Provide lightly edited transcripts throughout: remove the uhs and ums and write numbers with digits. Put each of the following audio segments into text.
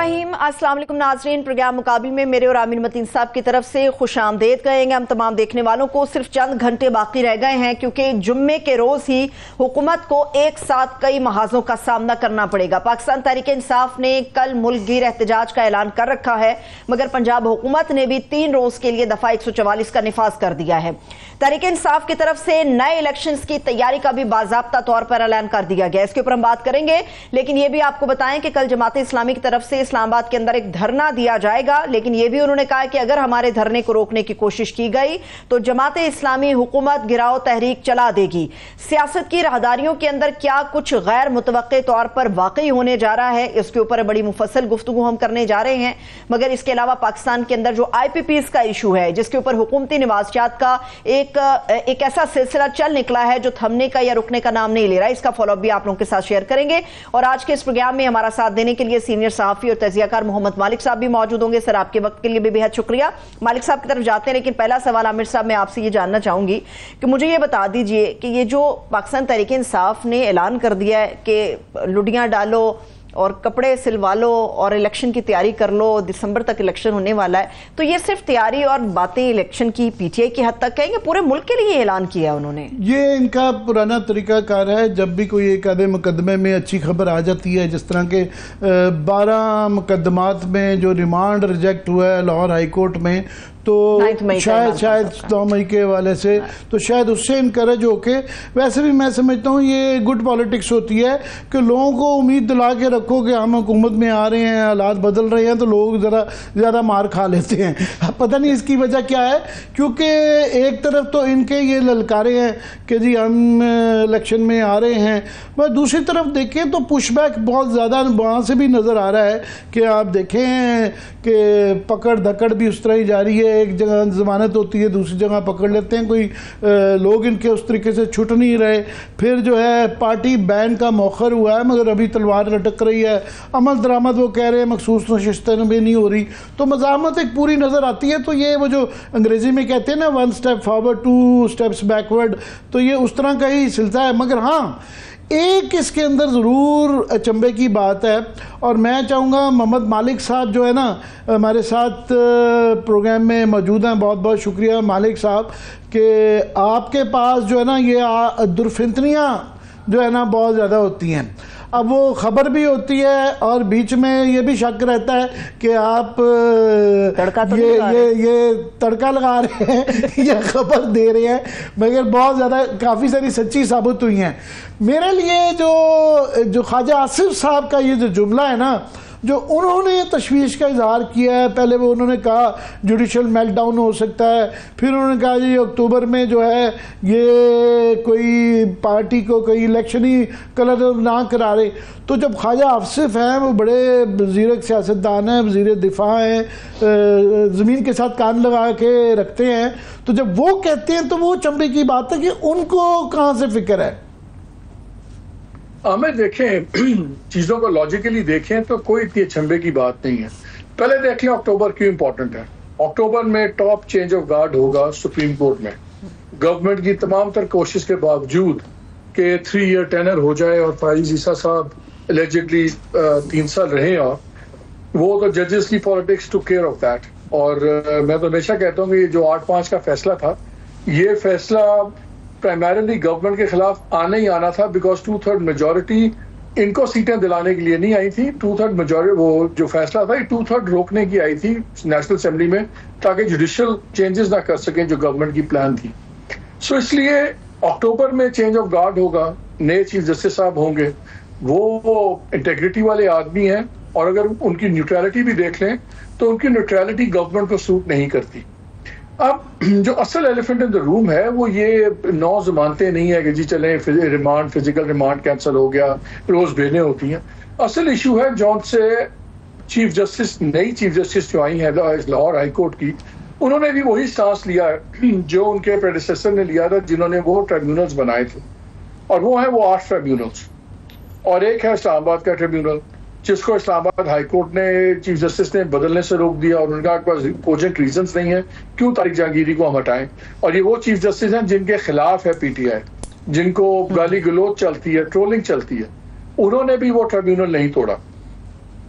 बिस्मिल्लाहिर्रहमानिर्रहीम। अस्सलाम वालेकुम नाज़रीन, प्रोग्राम मुकाबिल में मेरे और आमिर मतीन साहब की तरफ से खुशामदीद कहेंगे हम तमाम देखने वालों को। सिर्फ चंद घंटे बाकी रह गए हैं क्योंकि जुम्मे के रोज ही हुकूमत को एक साथ कई महाजों का सामना करना पड़ेगा। पाकिस्तान तहरीक इंसाफ ने कल मुल्क गिर एहतजाज का ऐलान कर रखा है, मगर पंजाब हुकूमत ने भी 3 रोज के लिए दफा 144 का निफाज कर दिया है। तहरीक इंसाफ की तरफ से नए इलेक्शंस की तैयारी का भी बाज़ाब्ता तौर पर ऐलान कर दिया गया। इसके ऊपर हम बात करेंगे, लेकिन यह भी आपको बताएं कि कल जमात इस्लामी की तरफ से इस्लामाबाद के अंदर एक धरना दिया जाएगा, लेकिन यह भी उन्होंने कहा कि अगर हमारे धरने को रोकने की कोशिश की गई तो जमात इस्लामी हुकूमत गिराओ तहरीक चला देगी। सियासत की राहदारियों के अंदर क्या कुछ गैर मुतवक्के तौर पर वाकई होने जा रहा है, इसके ऊपर बड़ी मुफस्सल गुफ्तगू हम करने जा रहे हैं। मगर इसके अलावा पाकिस्तान के अंदर जो IPPs का इशू है, जिसके ऊपर हुकूमती निवासियात का एक ऐसा सिलसिला चल निकला है जो थमने का या रुकने का नाम नहीं ले रहा, इसका फॉलोअप भी आप लोगों के साथ शेयर करेंगे। और आज के इस प्रोग्राम में हमारा साथ देने के लिए सीनियर सहाफी और तजियाकार मोहम्मद मालिक साहब भी मौजूद होंगे। सर, आपके वक्त के लिए भी बेहद शुक्रिया। मालिक साहब की तरफ जाते हैं, लेकिन पहला सवाल आमिर साहब मैं आपसे ये जानना चाहूंगी कि मुझे ये बता दीजिए कि ये जो पाकिस्तान तहरीक इंसाफ ने ऐलान कर दिया है कि लुडियां डालो और कपड़े सिलवा लो और इलेक्शन की तैयारी कर लो, दिसंबर तक इलेक्शन होने वाला है, तो ये सिर्फ तैयारी और बातें इलेक्शन की PTI की हद तक कहेंगे, पूरे मुल्क के लिए ऐलान किया उन्होंने? ये इनका पुराना तरीकाकार है। जब भी कोई एक आधे मुकदमे में अच्छी खबर आ जाती है, जिस तरह के 12 मुकदमात में जो रिमांड रिजेक्ट हुआ है लाहौर हाई कोर्ट में, तो शायद 9 मई के हवाले से, तो शायद उससे इनकरेज होके, वैसे भी मैं समझता हूँ ये गुड पॉलिटिक्स होती है कि लोगों को उम्मीद दिला के रखो कि हम हुकूमत में आ रहे हैं, हालात बदल रहे हैं, तो लोग ज़रा ज़्यादा मार खा लेते हैं। अब पता नहीं इसकी वजह क्या है, क्योंकि एक तरफ तो इनके ये ललकारे हैं कि जी हम इलेक्शन में आ रहे हैं, मगर दूसरी तरफ देखें तो पुशबैक बहुत ज़्यादा वहाँ से भी नज़र आ रहा है कि आप देखें कि पकड़ धकड़ भी उस तरह ही जारी है। एक जगह जमानत होती है, दूसरी जगह पकड़ लेते हैं, कोई लोग इनके उस तरीके से छूट नहीं रहे। फिर जो है पार्टी बैन का मौखर हुआ है, मगर अभी तलवार लटक रही है। अमल दरामद वो कह रहे हैं मखसूस नशिस्तें भी नहीं हो रही, तो मज़ाहमत एक पूरी नज़र आती है। तो ये वो जो अंग्रेज़ी में कहते हैं ना 1 स्टेप फॉरवर्ड 2 स्टेप्स बैकवर्ड, तो ये उस तरह का ही सिलसिला है। मगर हाँ, एक इसके अंदर ज़रूर अचंभे की बात है, और मैं चाहूँगा मोहम्मद मालिक साहब जो है ना हमारे साथ प्रोग्राम में मौजूद हैं, बहुत बहुत शुक्रिया मालिक साहब कि आपके पास जो है ना ये दुर्फितनियाँ जो है ना बहुत ज़्यादा होती हैं। अब वो खबर भी होती है और बीच में ये भी शक रहता है कि आप तड़का तो ये तड़का लगा रहे हैं या खबर दे रहे हैं, मगर बहुत ज़्यादा काफ़ी सारी सच्ची साबित हुई हैं। मेरे लिए जो ख्वाजा आसिफ साहब का ये जो जुमला है ना, जो उन्होंने तशवीश का इजहार किया है, पहले वो उन्होंने कहा जुडिशल मेल्टडाउन हो सकता है, फिर उन्होंने कहा जी अक्टूबर में जो है ये कोई पार्टी को कोई इलेक्शन ही कलर ना करा रहे। तो जब ख्वाजा आसिफ हैं, वो बड़े वज़ीर सियासतदान हैं, वज़ीर दिफा हैं, ज़मीन के साथ कान लगा के रखते हैं, तो जब वो कहते हैं तो वो चंबे की बात है कि उनको कहाँ से फिक्र है। हमें देखें चीजों को लॉजिकली देखें तो कोई इतनी अचंभे की बात नहीं है। पहले देख लें अक्टूबर क्यों इंपॉर्टेंट है। अक्टूबर में टॉप चेंज ऑफ गार्ड होगा सुप्रीम कोर्ट में। गवर्नमेंट की तमाम तर कोशिश के बावजूद कि 3 ईयर टेनर हो जाए और फाइज ईसा साहब एलिजिडली 3 साल रहे, और वो तो जजेस की politics to care of that. और मैं तो हमेशा कहता हूँ कि जो 8-5 का फैसला था, ये फैसला प्राइमरीली गवर्नमेंट के खिलाफ आना ही आना था, बिकॉज 2/3 मेजोरिटी इनको सीटें दिलाने के लिए नहीं आई थी। 2/3 मेजोरिटी, वो जो फैसला था 2/3 रोकने की आई थी नेशनल असेंबली में, ताकि जुडिशियल चेंजेस ना कर सकें जो गवर्नमेंट की प्लान थी। सो इसलिए अक्टूबर में चेंज ऑफ गार्ड होगा, नए चीफ जस्टिस साहब होंगे, वो इंटेग्रिटी वाले आदमी हैं, और अगर उनकी न्यूट्रलिटी भी देख लें तो उनकी न्यूट्रलिटी गवर्नमेंट को सूट नहीं करती। अब जो असल एलिफेंट इन द रूम है वो ये 9 जमानतें नहीं है कि जी चलें रिमांड, फिजिकल रिमांड कैंसिल हो गया, रोज भेजने होती हैं। असल इशू है जौन से चीफ जस्टिस, नई चीफ जस्टिस जो आई है लाहौर हाई कोर्ट की, उन्होंने भी वही स्टांस लिया है जो उनके प्रेडिसेसर ने लिया था, जिन्होंने वो ट्रिब्यूनल्स बनाए थे, और वो है वो 8 ट्रिब्यूनल्स, और एक है इस्लामाबाद का ट्रिब्यूनल जिसको इस्लामाबाद हाई कोर्ट ने चीफ जस्टिस ने बदलने से रोक दिया, और उनका पास कोजेंट रीजंस नहीं है क्यों तारिक जहांगीरी को हम हटाएं। और ये वो चीफ जस्टिस हैं जिनके खिलाफ है PTI, जिनको गाली गलोच चलती है, ट्रोलिंग चलती है, उन्होंने भी वो ट्रिब्यूनल नहीं तोड़ा।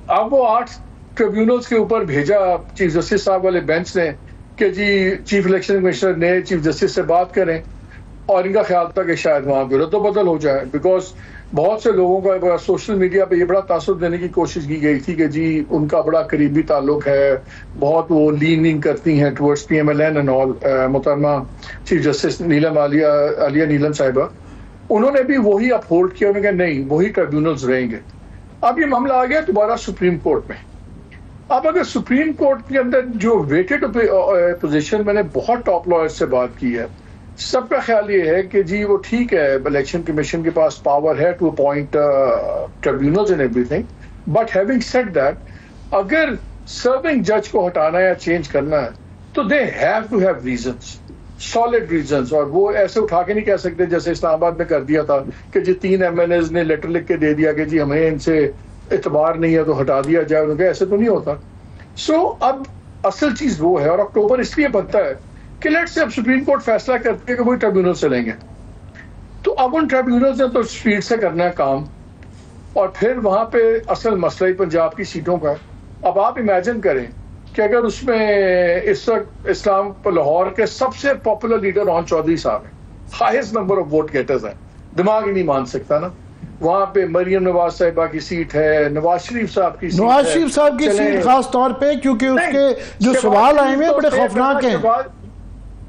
अब वो 8 ट्रिब्यूनल्स के ऊपर भेजा चीफ जस्टिस साहब वाले बेंच ने कि जी चीफ इलेक्शन कमिश्नर ने चीफ जस्टिस से बात करें, और इनका ख्याल था कि शायद वहां पर रद्द-बदल हो जाए, बिकॉज बहुत से लोगों का सोशल मीडिया पे ये बड़ा तासुर देने की कोशिश की गई थी कि जी उनका बड़ा करीबी ताल्लुक है, बहुत वो लीनिंग करती हैं टुवर्ड्स PMLN एंड ऑल। मोहतरमा चीफ जस्टिस आलिया नीलम साहिबा, उन्होंने भी वही अपहोल्ड किया, उन्होंने कहा नहीं वही ट्रिब्यूनल्स रहेंगे। अब ये मामला आ गया दोबारा सुप्रीम कोर्ट में। अब अगर सुप्रीम कोर्ट के अंदर जो वेटेड पोजीशन, मैंने बहुत टॉप लॉयर्स से बात की है, सबका ख्याल ये है कि जी वो ठीक है, इलेक्शन कमीशन के पास पावर है to appoint tribunals and everything, but having said that, अगर सर्विंग जज को हटाना या चेंज करना है तो they have to have reasons, solid reasons, और वो ऐसे उठा के नहीं कह सकते जैसे इस्लामाबाद में कर दिया था कि जी 3 MNAs ने लेटर लिख के दे दिया कि जी हमें इनसे इतबार नहीं है तो हटा दिया जाए, उनके ऐसे तो नहीं होता। सो अब असल चीज वो है, और अक्टूबर इसलिए बनता है कि लेट्स से अब सुप्रीम कोर्ट फैसला करती है कि वही ट्रिब्यूनल से लेंगे, तो अब उन ट्रिब्यूनल्स ने तो स्पीड से करना है काम, और फिर वहां पे असल मसला ही पंजाब की सीटों का। अब आप इमेजिन करें कि अगर उसमें इस वक्त इस्लाम लाहौर के सबसे पॉपुलर लीडर रोहन चौधरी साहब हैं, highest number of vote getters हैं, दिमाग ही नहीं मान सकता ना। वहां पे मरियम नवाज साहिबा की सीट है, नवाज शरीफ साहब की सीट, नवाज शरीफ साहब की सीट खास तौर पे, क्योंकि उसके जो सवाल आए हुए बड़े खौफनाक हैं।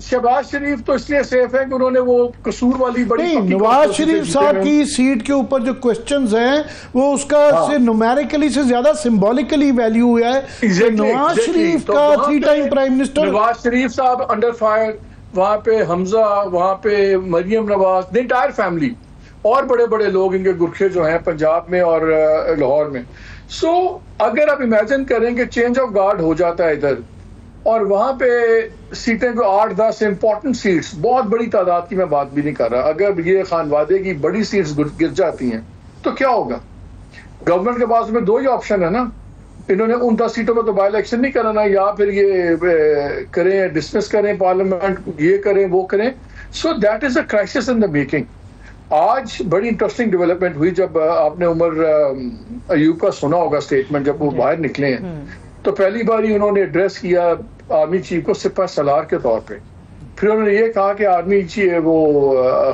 शहबाज शरीफ तो इसलिए सेफ है कि उन्होंने वो कसूर वाली बड़ी, नवाज शरीफ साहब की सीट के ऊपर जो क्वेश्चंस हैं वो उसका से न्यूमेरिकली से ज्यादा सिंबॉलिकली वैल्यू है। नवाज शरीफ का 3 time prime minister, Nawaz Sharif साहब अंडर फायर, वहां पे हमजा, वहां पे Maryam Nawaz, the entire family, और बड़े बड़े लोग इनके गुरखे जो हैं पंजाब में और लाहौर में। सो अगर आप इमेजिन करेंगे चेंज ऑफ गार्ड हो जाता है इधर, और वहां पे सीटें को 8-10 इंपॉर्टेंट सीट्स, बहुत बड़ी तादाद की मैं बात भी नहीं कर रहा, अगर ये खानवादे की बड़ी सीट्स गिर जाती हैं तो क्या होगा? गवर्नमेंट के पास में 2 ही ऑप्शन है ना, इन्होंने उन 10 सीटों में तो बाई इलेक्शन नहीं कराना, या फिर ये करें डिसमिस करें पार्लियामेंट, ये करें वो करें। So that is a crisis in the making. आज बड़ी इंटरेस्टिंग डेवलपमेंट हुई जब आपने उमर अयूब का सुना होगा स्टेटमेंट, जब वो बाहर निकले हैं तो पहली बार ही उन्होंने एड्रेस किया आर्मी चीफ को सिपह सलार के तौर पे। फिर उन्होंने ये कहा कि आर्मी चीफ वो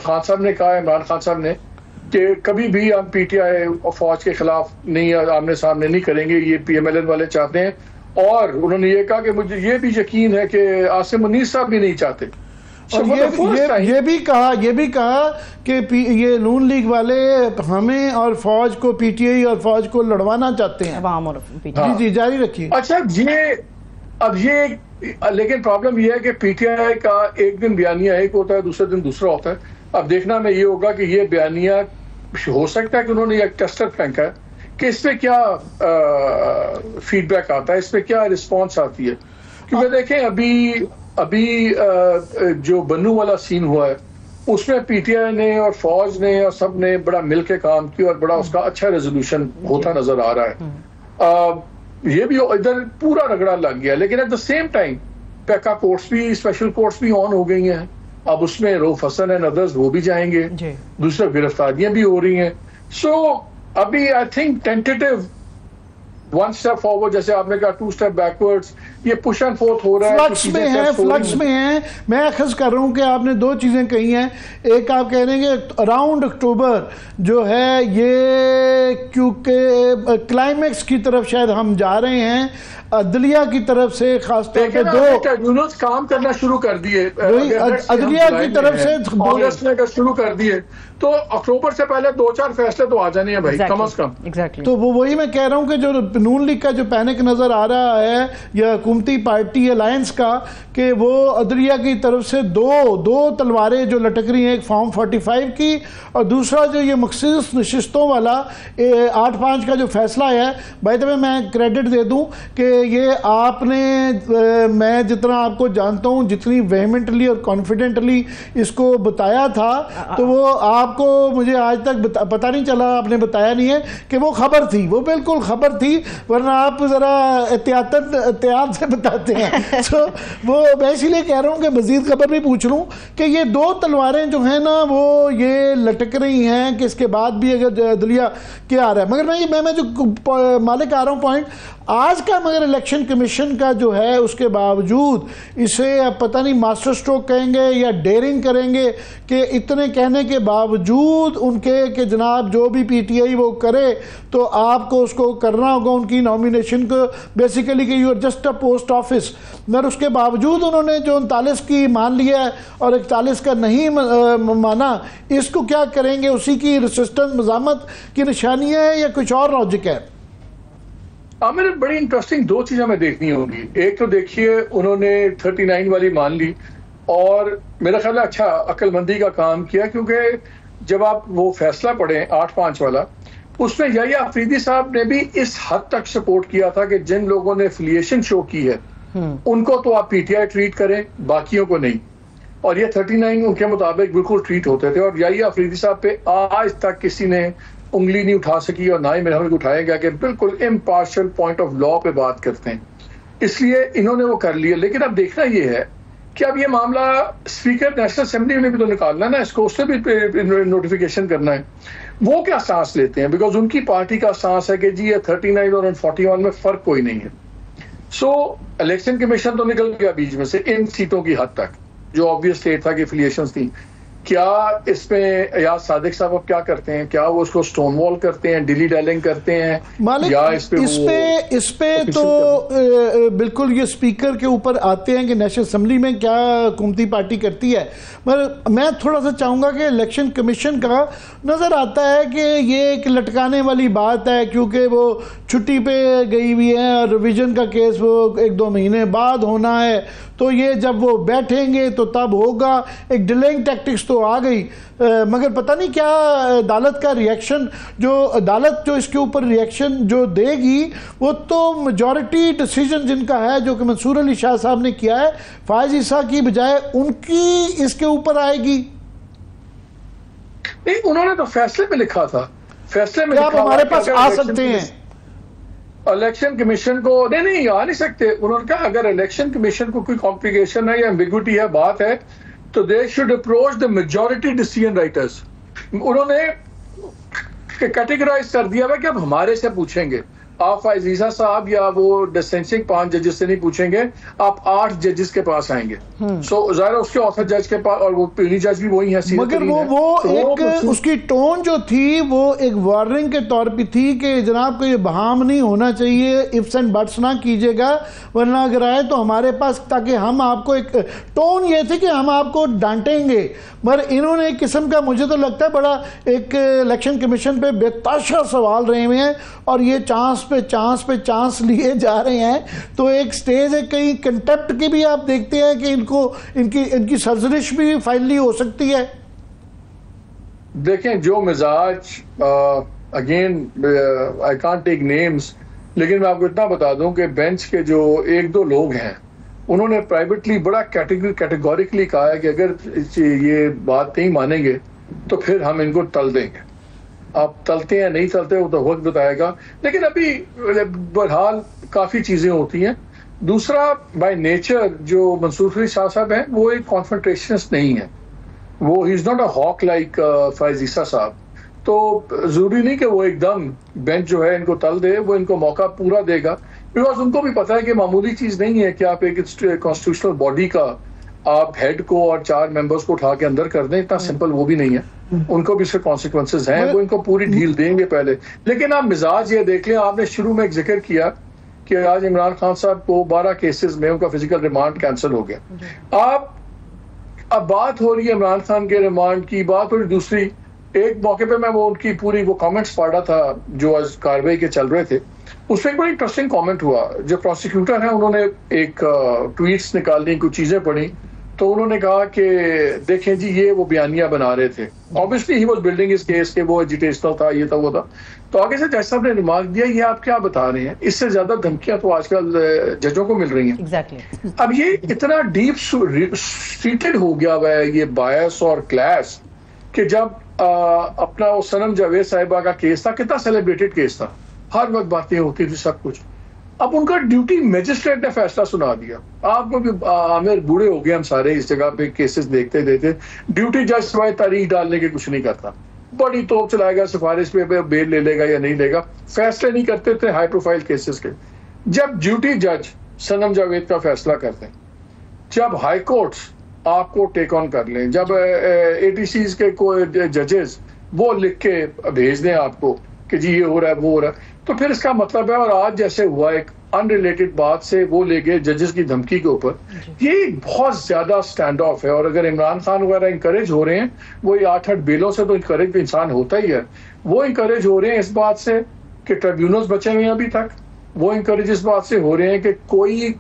खान साहब ने कहा, इमरान खान साहब ने, कि कभी भी हम PTI और फौज के खिलाफ नहीं आमने सामने नहीं करेंगे, ये PMLN वाले चाहते हैं। और उन्होंने ये कहा कि मुझे ये भी यकीन है कि आसिम मुनीर साहब भी नहीं चाहते। और ये भी कहा कि ये नून लीग वाले हमें और फौज को, PTI और फौज को लड़वाना चाहते हैं। और जी जारी रखिए। अच्छा ये लेकिन प्रॉब्लम ये है कि PTI का एक दिन बयानिया एक होता है, दूसरे दिन दूसरा होता है। अब देखना में ये होगा कि ये बयानिया हो सकता है कि उन्होंने एक टेस्टर फेंका है कि इस पे क्या फीडबैक आता है, इस पे क्या रिस्पॉन्स आती है। क्योंकि देखें अभी जो बन्नू वाला सीन हुआ है उसमें PTI ने और फौज ने और सब ने बड़ा मिल के काम किया और बड़ा उसका अच्छा रेजोल्यूशन होता नजर आ रहा है। ये भी इधर पूरा रगड़ा लग गया, लेकिन at the same time Paika courts भी, स्पेशल कोर्ट्स भी ऑन हो गई हैं। अब उसमें रऊफ हसन एंड अदर्स वो भी जाएंगे, दूसरे गिरफ्तारियां भी हो रही हैं। सो अभी I think tentative 1 step forward, जैसे आपने कहा 2 स्टेप बैकवर्ड्स, ये पुश एंड फोर्थ हो रहा है। फ्लक्स में है। मैं अखज़ कर रहा हूं कि आपने 2 चीजें कही हैं। एक आप कह रहे हैं कि अराउंड अक्टूबर जो है ये, क्योंकि क्लाइमेक्स की तरफ शायद हम जा रहे हैं, अदलिया की तरफ से खासतौर पे 2 ट्रिब्यूनल्स काम करना शुरू कर दिए, अदलिया की तरफ से अगस्त में शुरू कर दिए, तो अक्टूबर से पहले 2-4 फैसले तो आ जाने हैं भाई, कम से कम। तो वही मैं कह रहा हूं कि जो नून लीग का जो पैनिक नजर आ रहा है या हुकूमती पार्टी अलायंस का, कि वो अदलिया की तरफ से दो तलवारें जो लटक रही हैं, एक फॉर्म 45 की और दूसरा जो ये मखसूस नशिस्तों वाला 8-5 का जो फैसला है। बाय द वे मैं क्रेडिट दे दूं कि ये आपने, मैं जितना आपको जानता हूं, जितनी वेहमेंटली और कॉन्फिडेंटली इसको बताया था, तो वो आप आपको मुझे आज तक पता नहीं चला, आपने बताया नहीं है कि वो खबर थी, वो बिल्कुल खबर थी, वरना आप जरा एहतियात से बताते हैं। तो वो मैं इसीलिए कह रहा हूँ कि मजीद खबर भी पूछ लूँ कि ये दो तलवारें जो हैं ना वो ये लटक रही हैं कि इसके बाद भी अगर दलिया क्या आ रहा है। मगर मैं जो मालिक आ रहा हूँ पॉइंट आज का, मगर इलेक्शन कमीशन का जो है उसके बावजूद इसे अब पता नहीं मास्टर स्ट्रोक कहेंगे या डेयरिंग करेंगे कि इतने कहने के बावजूद उनके कि जनाब जो भी पीटीआई वो करे तो आपको उसको करना होगा, उनकी नॉमिनेशन को बेसिकली कि you are just a post office. मगर उसके बावजूद उन्होंने जो 39 की मान लिया है और 41 का नहीं माना, इसको क्या करेंगे? उसी की रेसिस्टेंस मज़ामत की निशानी है या कुछ और लॉजिक है? मेरे बड़ी इंटरेस्टिंग दो चीजें हमें देखनी होगी। एक तो देखिए उन्होंने 39 वाली मान ली और मेरा ख्याल है अच्छा अक्लमंदी का काम किया, क्योंकि जब आप वो फैसला पढ़ें 8-5 वाला, उसमें याहिया अफरीदी साहब ने भी इस हद तक सपोर्ट किया था कि जिन लोगों ने एफिलिएशन शो की है उनको तो आप पीटीआई ट्रीट करें, बाकियों को नहीं। और ये 39 उनके मुताबिक बिल्कुल ट्रीट होते थे। और याहिया अफरीदी साहब पे आज तक किसी ने उंगली नहीं उठा सकी और ना ही मेरे को उठाया गया कि बिल्कुल इम्पार्शियल पॉइंट ऑफ लॉ पे बात करते हैं, इसलिए इन्होंने वो कर लिया। लेकिन अब देखना ये है कि अब ये मामला स्पीकर नेशनल असेंबली में भी तो निकालना ना, इसको उससे भी नोटिफिकेशन करना है। वो क्या सांस लेते हैं, बिकॉज उनकी पार्टी का सांस है कि जी ये 39 और 41 में फर्क कोई नहीं है। सो इलेक्शन कमीशन तो निकल गया बीच में से इन सीटों की हद तक जो ऑब्वियस स्टेट था कि एफिलिएशंस थी। क्या इसमें अयाज सादिक साहब अब क्या करते हैं? क्या वो उसको स्टोन वॉल करते हैं, डिली डैलिंग करते हैं, या इस पे तो बिल्कुल ये स्पीकर के ऊपर आते हैं कि नेशनल असेंबली में क्या हुकूमती पार्टी करती है। मगर मैं थोड़ा सा चाहूँगा कि इलेक्शन कमीशन का नज़र आता है कि ये एक लटकाने वाली बात है, क्योंकि वो छुट्टी पे गई हुई है और रिवीजन का केस वो 1-2 महीने बाद होना है, तो ये जब वो बैठेंगे तो तब होगा। एक डिलेइंग टैक्टिक्स तो आ गई, मगर पता नहीं क्या अदालत का रिएक्शन, जो अदालत जो इसके ऊपर रिएक्शन जो देगी वो तो मेजॉरिटी डिसीजन जिनका है जो कि मंसूर अली शाह साहब ने किया है, फायज ईसा की बजाय उनकी इसके ऊपर आएगी। नहीं, उन्होंने तो फैसले में लिखा था, फैसले में आप हमारे पास आ सकते हैं इलेक्शन कमीशन को नहीं आ नहीं सकते। उन्होंने कहा अगर इलेक्शन कमीशन को कोई कॉम्प्लिकेशन है या एम्बिग्विटी है, बात है, तो they should approach the majority decision writers. उन्होंने कैटेगराइज कर दिया है कि अब हमारे से पूछेंगे, आप फायज ईसा साहब या वो डिसेंसिंग 5 जजेस से नहीं पूछेंगे, आप 8 जजेस के पास आएंगे। सो जाहिर उसके ऑथर जज के पास, और वो पीली जज भी वही है, मगर वो एक उसकी टोन जो थी वो एक वार्निंग के तौर पे थी कि जनाब को ये बहाम नहीं होना चाहिए, इफ्स एंड बट्स ना कीजिएगा, वरना अगर आए तो हमारे पास, ताकि हम आपको, एक टोन ये थी कि हम आपको डांटेंगे। मगर इन्होंने एक किस्म का, मुझे तो लगता है बड़ा एक इलेक्शन कमीशन पे बेताशा सवाल रहे हुए हैं और ये चांस पे चांस लिए जा रहे हैं। तो एक स्टेज है, कहीं कंटेप्ट की भी आप देखते हैं कि इनकी सर्जरिश भी फाइनली हो सकती है। देखें जो मिजाज, again I can't take names, लेकिन मैं आपको इतना बता दूं कि बेंच के जो 1-2 लोग हैं उन्होंने प्राइवेटली बड़ा कैटेगोरिकली कहा है कि अगर ये बात नहीं मानेंगे तो फिर हम इनको तल देंगे। आप तलते हैं नहीं तलते वो तो वक्त बताएगा, लेकिन अभी बहरहाल काफ़ी चीज़ें होती हैं। दूसरा, बाय नेचर जो मंसूर अली शाह साहब हैं वो एक कॉन्फ्रंटेशनिस्ट नहीं है, वो he is not a hawk like Faez Isa साहब। तो ज़रूरी नहीं कि वो एकदम बेंच जो है इनको तल दे, वो इनको मौका पूरा देगा, बिकॉज उनको भी पता है कि मामूली चीज़ नहीं है कि आप एक कॉन्स्टिट्यूशनल बॉडी का आप हेड को और 4 मेंबर्स को उठा के अंदर कर दें, इतना सिंपल वो भी नहीं है। उनको भी इसके कॉन्सिक्वेंसेज हैं, वो इनको पूरी ढील देंगे पहले। लेकिन आप मिजाज ये देख लें, आपने शुरू में एक जिक्र किया कि आज इमरान खान साहब को 12 केसेस में उनका फिजिकल रिमांड कैंसिल हो गया। अब बात हो रही है इमरान खान के रिमांड की, बात हो रही दूसरी। एक मौके पे मैं वो उनकी पूरी वो कमेंट्स पढ़ रहा था जो आज कार्रवाई के चल रहे थे, उसमें एक बड़ा इंटरेस्टिंग कमेंट हुआ। जो प्रोसिक्यूटर है उन्होंने एक ट्वीट्स निकालनी, कुछ चीजें पढ़ी, तो उन्होंने कहा कि देखें जी ये वो बयानियां बना रहे थे, ऑब्वियसली ही वाज बिल्डिंग इस केस के, वो एजिटेशनल था, ये था वो था। तो आगे से जज साहब ने रिमार्क दिया, ये आप क्या बता रहे हैं, इससे ज्यादा धमकियां तो आजकल जजों को मिल रही हैं। Exactly. अब ये इतना डीप सीटेड हो गया हुआ है ये बायस और क्लैश कि जब अपना वो सनम जावेद साहिबा का केस था, कितना सेलिब्रेटेड केस था, हर वक्त बातें होती थी, सब कुछ। अब उनका ड्यूटी मजिस्ट्रेट ने फैसला सुना दिया। आपको भी आमिर, बूढ़े हो गए हम सारे इस जगह पे केसेस देखते देखते। ड्यूटी जज सिवाय तारीख डालने के कुछ नहीं करता, बड़ी तोप चलाएगा, सिफारिश पे बेल ले लेगा या नहीं लेगा, फैसले नहीं करते थे हाई प्रोफाइल केसेस के। जब ड्यूटी जज सनम जावेद का फैसला करते हैं, जब हाई कोर्ट्स आपको टेक ऑन कर लें, जब ATCs के कोई जजेस वो लिख के भेज दें आपको कि जी ये हो रहा है वो हो रहा है, तो फिर इसका मतलब है। और आज जैसे हुआ एक अनरिलेटेड बात से वो ले गए जजेस की धमकी के ऊपर, ये बहुत ज्यादा स्टैंड ऑफ है। और अगर इमरान खान वगैरह इंकरेज हो रहे हैं, वो 8-8 बेलों से तो इंकरेज तो इंसान होता ही है, वो इंकरेज हो रहे हैं इस बात से कि ट्रिब्यूनल्स बचे हुए हैं अभी तक, वो इंकरेज इस बात से हो रहे हैं कि कोई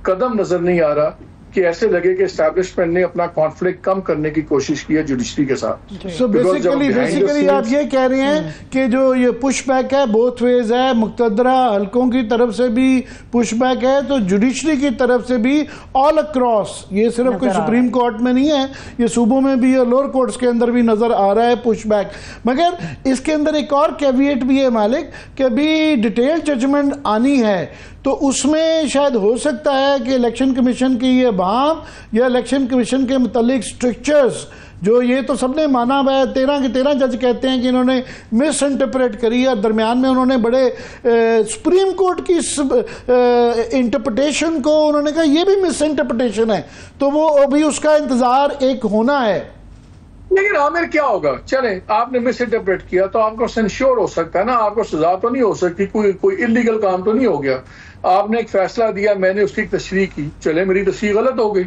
कदम नजर नहीं आ रहा कि ऐसे लगे कि एस्टैब्लिशमेंट ने अपना कॉन्फ्लिक्ट कम करने की कोशिश की है जुडिशरी के साथ। सो बेसिकली आप ये कह रहे हैं कि जो ये पुश बैक है बोथ वेज है, मुक्तदरा हलकों की तरफ से भी पुश बैक है, तो जुडिशरी की तरफ से भी ऑल अक्रॉस, ये सिर्फ कोई सुप्रीम कोर्ट में नहीं है, ये सूबों में भी और लोअर कोर्ट्स के अंदर भी नजर आ रहा है पुश बैक। मगर इसके अंदर एक और कैविएट भी है मालिक, कि अभी डिटेल जजमेंट आनी है, तो उसमें शायद हो सकता है कि इलेक्शन कमीशन की ये बाम या इलेक्शन कमीशन के मुतालिक स्ट्रक्चर्स, जो ये तो सबने माना हुआ है, 13 के 13 जज कहते हैं कि इन्होंने मिस इंटरप्रेट करी है, दरमियान में उन्होंने बड़े सुप्रीम कोर्ट की इंटरप्रिटेशन को उन्होंने कहा ये भी मिस इंटरप्रिटेशन है, तो वो अभी उसका इंतजार एक होना है। लेकिन आमिर क्या होगा, चले आपने मिस इंटरप्रेट किया तो आपको सेंश्योर हो सकता है ना, आपको सजा तो नहीं हो सकती, कोई इलीगल काम तो नहीं हो गया। आपने एक फैसला दिया, मैंने उसकी तशरीह की, चले मेरी तशरीह गलत हो गई,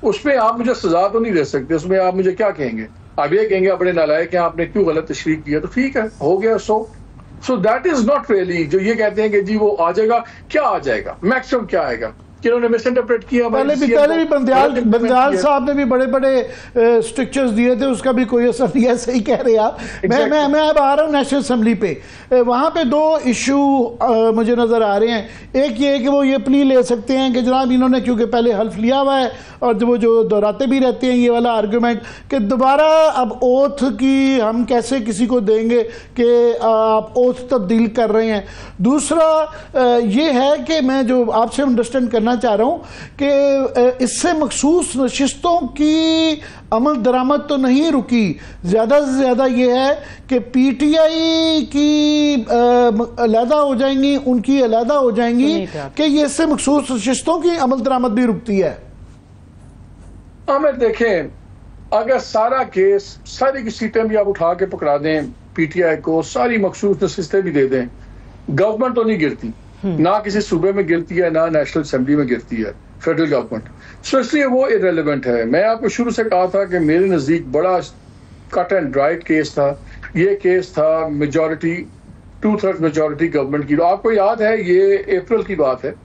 उसमें आप मुझे सजा तो नहीं दे सकते, उसमें आप मुझे क्या कहेंगे, आप ये कहेंगे अपने नालायक कि आपने क्यों गलत तशरीह किया, तो ठीक है हो गया। So that is not really, जो ये कहते हैं कि जी वो आ जाएगा, क्या आ जाएगा, मैक्सिमम क्या आएगा, किन्होंने मिस इंटरप्रेट किया। पहले भी बंदियाल साहब ने भी बड़े बड़े स्ट्रक्चर्स दिए थे, उसका भी कोई असर नहीं है, सही कह रहे हैं आप। मैं अब आ रहा हूँ नेशनल असेंबली पे, वहाँ पे 2 इशू मुझे नज़र आ रहे हैं। एक ये कि वो ये प्ली ले सकते हैं कि जनाब इन्होंने क्योंकि पहले हल्फ लिया हुआ है, और वो जो दोहराते भी रहते हैं ये वाला आर्गूमेंट कि दोबारा अब ओथ की हम कैसे किसी को देंगे कि आप ओथ तब्दील कर रहे हैं। दूसरा ये है कि मैं जो आपसे अंडरस्टैंड करना चाह रहा हूं कि इससे मखसूस नशिस्तों की अमल दरामद तो नहीं रुकी, ज्यादा से ज्यादा ये है कि PTI की अलहदा हो जाएंगी, उनकी अलहदा हो जाएंगी, कि ये इससे मखसूस नशिस्तों की अमल दरामद भी रुकती है। आमिर देखें, अगर सारा केस सारी की सीटें भी आप उठा के पकड़ा दें PTI को, सारी मखसूस नशिस्तें भी दे दें, गवर्नमेंट तो नहीं गिरती, ना किसी सूबे में गिरती है, ना नेशनल असेंबली में गिरती है फेडरल गवर्नमेंट। सो इसलिए वो इरेलेवेंट है। मैं आपको शुरू से कहा था कि मेरे नज़दीक बड़ा कट एंड ड्राइड केस था, ये केस था मेजॉरिटी 2/3 मेजॉरिटी गवर्नमेंट की। आपको याद है ये अप्रैल की बात है,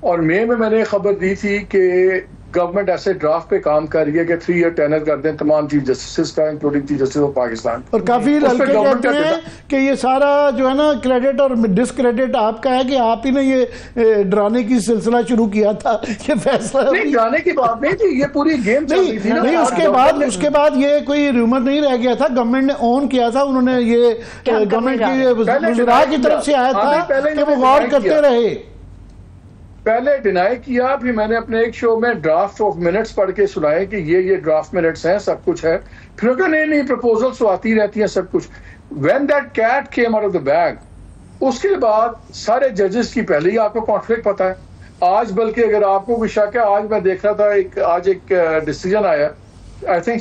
और मई में मैंने खबर दी थी कि गवर्नमेंट ऐसे ड्राफ्ट पे काम कर रही है कि 3 ईयर टेनर कर दें तमाम चीफ जस्टिस का, including chief justice of Pakistan. और काफी हल्के कहते हैं कि ये सारा जो है ना क्रेडिट और डिसक्रेडिट आपका है, कि आप ही ने ये डराने की सिलसिला शुरू किया था। ये फैसला नहीं, डराने की बात नहीं थी, ये पूरी गेम चल रही थी ना। नहीं, उसके बाद ये कोई रूमर नहीं रह गया था, गवर्नमेंट ने ऑन किया था, उन्होंने ये गवर्नमेंट की वज़ीरात की तरफ से आया था कि वो गौर करते रहे। पहले डिनाई किया, फिर मैंने अपने एक शो में ड्राफ्ट ऑफ मिनट्स पढ़ के सुनाए कि ये ड्राफ्ट मिनट्स हैं, सब कुछ है। फिर कहा नहीं प्रपोजल्स तो आती रहती हैं सब कुछ। When that cat came out of the bag, उसके बाद सारे जजेस की पहले ही आपको कॉन्फ्लिक्ट पता है। आज बल्कि अगर आपको कोई शक है, आज मैं देख रहा था आज एक डिसीजन आया, आई थिंक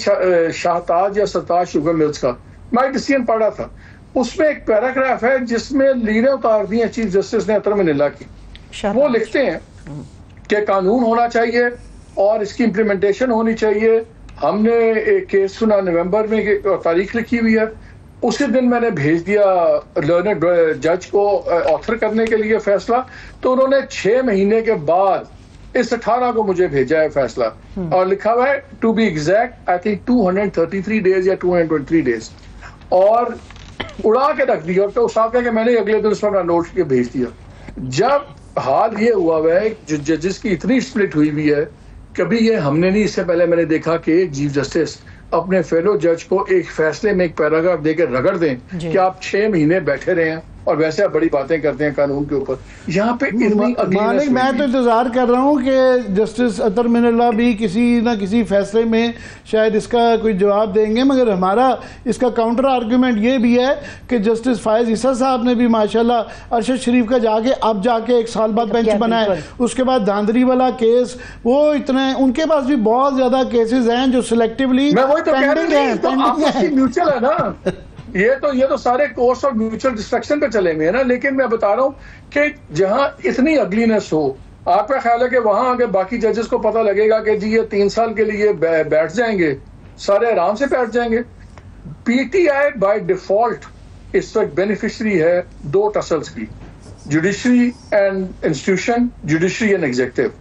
शाहताज या सरताज शुगर मिल्स का, मैं एक डिसीजन पढ़ा था, उसमें एक पैराग्राफ है जिसमें लीडें उतार दी हैं चीफ जस्टिस ने अतर मनीला की। वो लिखते हैं कि कानून होना चाहिए और इसकी इम्प्लीमेंटेशन होनी चाहिए। हमने एक केस सुना नवंबर में, तारीख लिखी हुई है, उसी दिन मैंने भेज दिया लर्नड जज को ऑथर करने के लिए फैसला, तो उन्होंने 6 महीने के बाद इस 18 को मुझे भेजा है फैसला, और लिखा हुआ है to be exact I think 233 days या 223 डेज, और उड़ा के रख दिया। तो साथ है कि मैंने अगले दिन उसमें नोट के भेज दिया। जब हाल ये हुआ है जो जजेस की इतनी स्प्लिट हुई है, कभी ये हमने नहीं, इससे पहले मैंने देखा कि चीफ जस्टिस अपने फेलो जज को एक फैसले में एक पैराग्राफ देकर रगड़ दें कि आप 6 महीने बैठे रहे हैं और वैसे आप बड़ी बातें करते हैं कानून के ऊपर। यहाँ पे मालिक, मैं तो इंतजार कर रहा हूँ कि जस्टिस अतर मिनल्ला भी किसी ना किसी फैसले में शायद इसका कोई जवाब देंगे, मगर हमारा इसका काउंटर आर्ग्यूमेंट ये भी है कि जस्टिस फायज ईसा साहब ने भी माशाल्लाह अरशद शरीफ का जाके 1 साल बाद बेंच बनाया। उसके बाद धांधली वाला केस, वो इतने उनके पास भी बहुत ज्यादा केसेस हैं जो सिलेक्टिवली पेंडिंग है। म्यूचुअल है ना, ये तो सारे कोर्स ऑफ म्यूचुअल डिस्ट्रक्शन पे चले हुए हैं ना। लेकिन मैं बता रहा हूँ कि जहां इतनी अगलीनेस हो, आपका ख्याल है कि वहां अगर बाकी जजेस को पता लगेगा कि जी ये 3 साल के लिए बैठ जाएंगे, सारे आराम से बैठ जाएंगे। पीटीआई बाय डिफॉल्ट इस वक्त बेनिफिशियरी है 2 टसल्स की, judiciary and institution, judiciary and executive.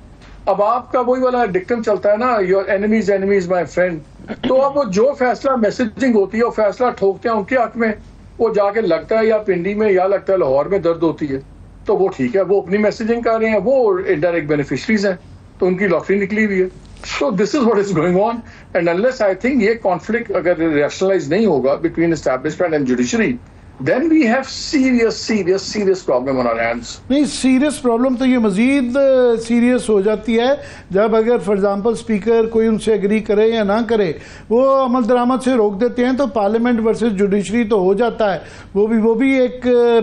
अब आपका वही वाला डिक्टम चलता है ना, your enemies enemies my friend. तो अब वो जो फैसला मैसेजिंग होती है, वो फैसला ठोकते हैं उनके हक में, वो जाके लगता है या पिंडी में या लगता है लाहौर में दर्द होती है, तो वो ठीक है, वो अपनी मैसेजिंग कर रहे हैं, वो इनडायरेक्ट बेनिफिशरीज हैं, तो उनकी लॉटरी निकली हुई है। So this is what is going on and unless I think ये कॉन्फ्लिक्ट अगर रैशनलाइज नहीं होगा between establishment and judiciary, then we have serious problem on our hands। नहीं, सीरियस प्रॉब्लम तो ये मजीद सीरियस हो जाती है जब अगर फॉर एग्जांपल स्पीकर कोई उनसे एग्री करे या ना करे, वो अमल दरामद से रोक देते हैं, तो पार्लियामेंट वर्सेस जुडिशरी तो हो जाता है। वो भी एक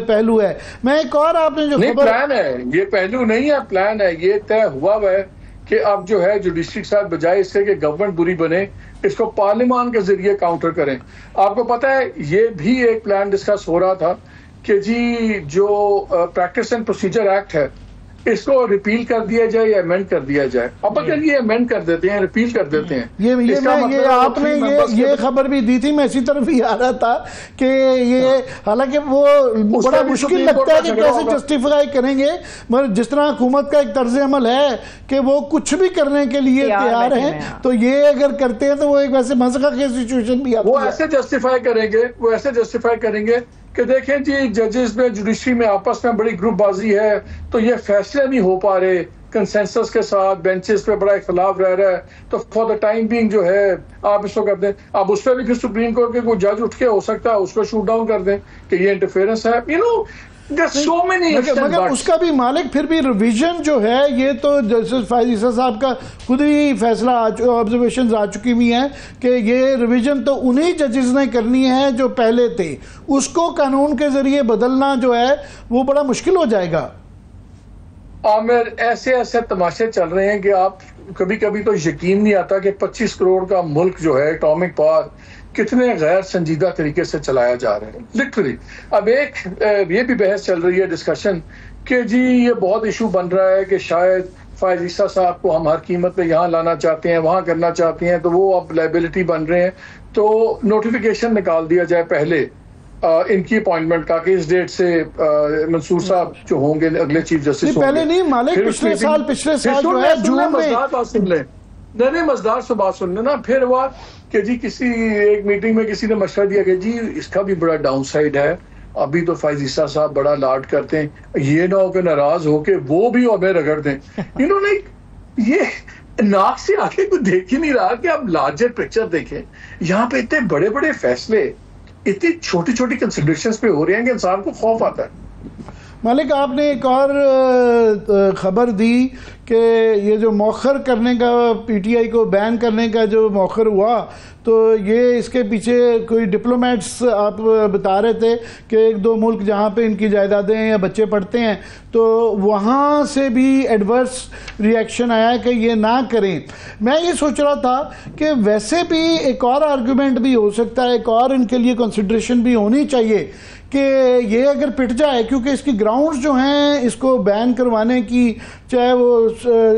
पहलू है। मैं एक और आपने जो खबर, प्लान है, ये पहलू नहीं है, प्लान है, ये तय हुआ है कि अब जो है जुडिशरी के साथ बजाय इसके कि गवर्नमेंट बुरी बने, इसको पार्लियामान के जरिए काउंटर करें। आपको पता है ये भी एक प्लान डिस्कस हो रहा था कि जी जो प्रैक्टिस एंड प्रोसीजर एक्ट है इसको रिपील कर दिया जाए या अमेंड कर दिया जाए। अब अगर ये अमेंड कर देते हैं, रिपील कर देते हैं, ये आपने ये खबर भी दी थी, मैं इसी तरफ ही आ रहा था कि ये हालांकि वो बड़ा मुश्किल लगता है कि कैसे जस्टिफाई करेंगे, मगर जिस तरह हुकूमत का एक तर्ज अमल है कि वो कुछ भी करने के लिए तैयार है, तो ये अगर करते हैं तो वो एक वैसे मज़ा की सिचुएशन भी आती है। वो ऐसे जस्टिफाई करेंगे कि देखें जी जजेस में, जुडिशरी में आपस में बड़ी ग्रुपबाजी है, तो ये फैसले नहीं हो पा रहे कंसेंसस के साथ, बेंचेस पे बड़ा इख्तलाफ रह रहा है, तो फॉर द टाइम बीइंग जो है आप इसको कर दें। आप उस पर भी फिर सुप्रीम कोर्ट के कोई जज उठ के हो सकता है उसको शूट डाउन कर दें कि ये इंटरफेरेंस है, यू नो। So मगर उसका भी मालिक फिर भी रिवीजन जो है, ये तो जस्टिस फायज ईसा साहब का खुद ही फैसला ऑब्जर्वेशंस आ चुकी हुई हैं कि ये रिवीजन तो उन्हीं जजेस ने करनी है जो पहले थे, उसको कानून के जरिए बदलना जो है वो बड़ा मुश्किल हो जाएगा। आमिर, ऐसे तमाशे चल रहे हैं कि आप कभी कभी तो यकीन नहीं आता कि 25 करोड़ का मुल्क जो है एटॉमिक पावर कितने गैर संजीदा तरीके से चलाया जा रहा है, लिटरली। अब एक ये भी बहस चल रही है, डिस्कशन, कि जी ये बहुत इशू बन रहा है कि शायद फायज ईसा साहब को हम हर कीमत पे यहाँ लाना चाहते हैं, वहाँ करना चाहते हैं, तो वो अब लायबिलिटी बन रहे हैं, तो नोटिफिकेशन निकाल दिया जाए पहले इनकी अपॉइंटमेंट का कि इस डेट से मंसूर साहब जो होंगे अगले चीफ जस्टिस होंगे। पहले नहीं मालिक, पिछले साल जो है जून में नहीं मजदार से बात सुन लेना। फिर हुआ कि जी किसी एक मीटिंग में किसी ने मशवरा दिया कि जी इसका भी बड़ा डाउन साइड है, अभी तो फायज ईसा साहब बड़ा लाड करते हैं, ये ना हो कि नाराज हो के वो भी हमें रगड़ दें। यू नो लाइक ये नाक से आके कोई देख ही नहीं रहा कि आप लार्जर पिक्चर देखें। यहाँ पे इतने बड़े बड़े फैसले इतनी छोटी छोटी कंसिडरेशंस पे हो रहे हैं कि इंसान को खौफ आता है। मालिक, आपने एक और खबर दी कि ये जो मौखर करने का, पीटीआई को बैन करने का जो मौखर हुआ, तो ये इसके पीछे कोई डिप्लोमेट्स आप बता रहे थे कि 1-2 मुल्क जहाँ पे इनकी जायदादें या बच्चे पढ़ते हैं, तो वहाँ से भी एडवर्स रिएक्शन आया कि ये ना करें। मैं ये सोच रहा था कि वैसे भी एक और आर्गूमेंट भी हो सकता है, एक और इनके लिए कंसिडरेशन भी होनी चाहिए कि ये अगर पिट जाए, क्योंकि इसकी ग्राउंड्स जो हैं इसको बैन करवाने की, चाहे वो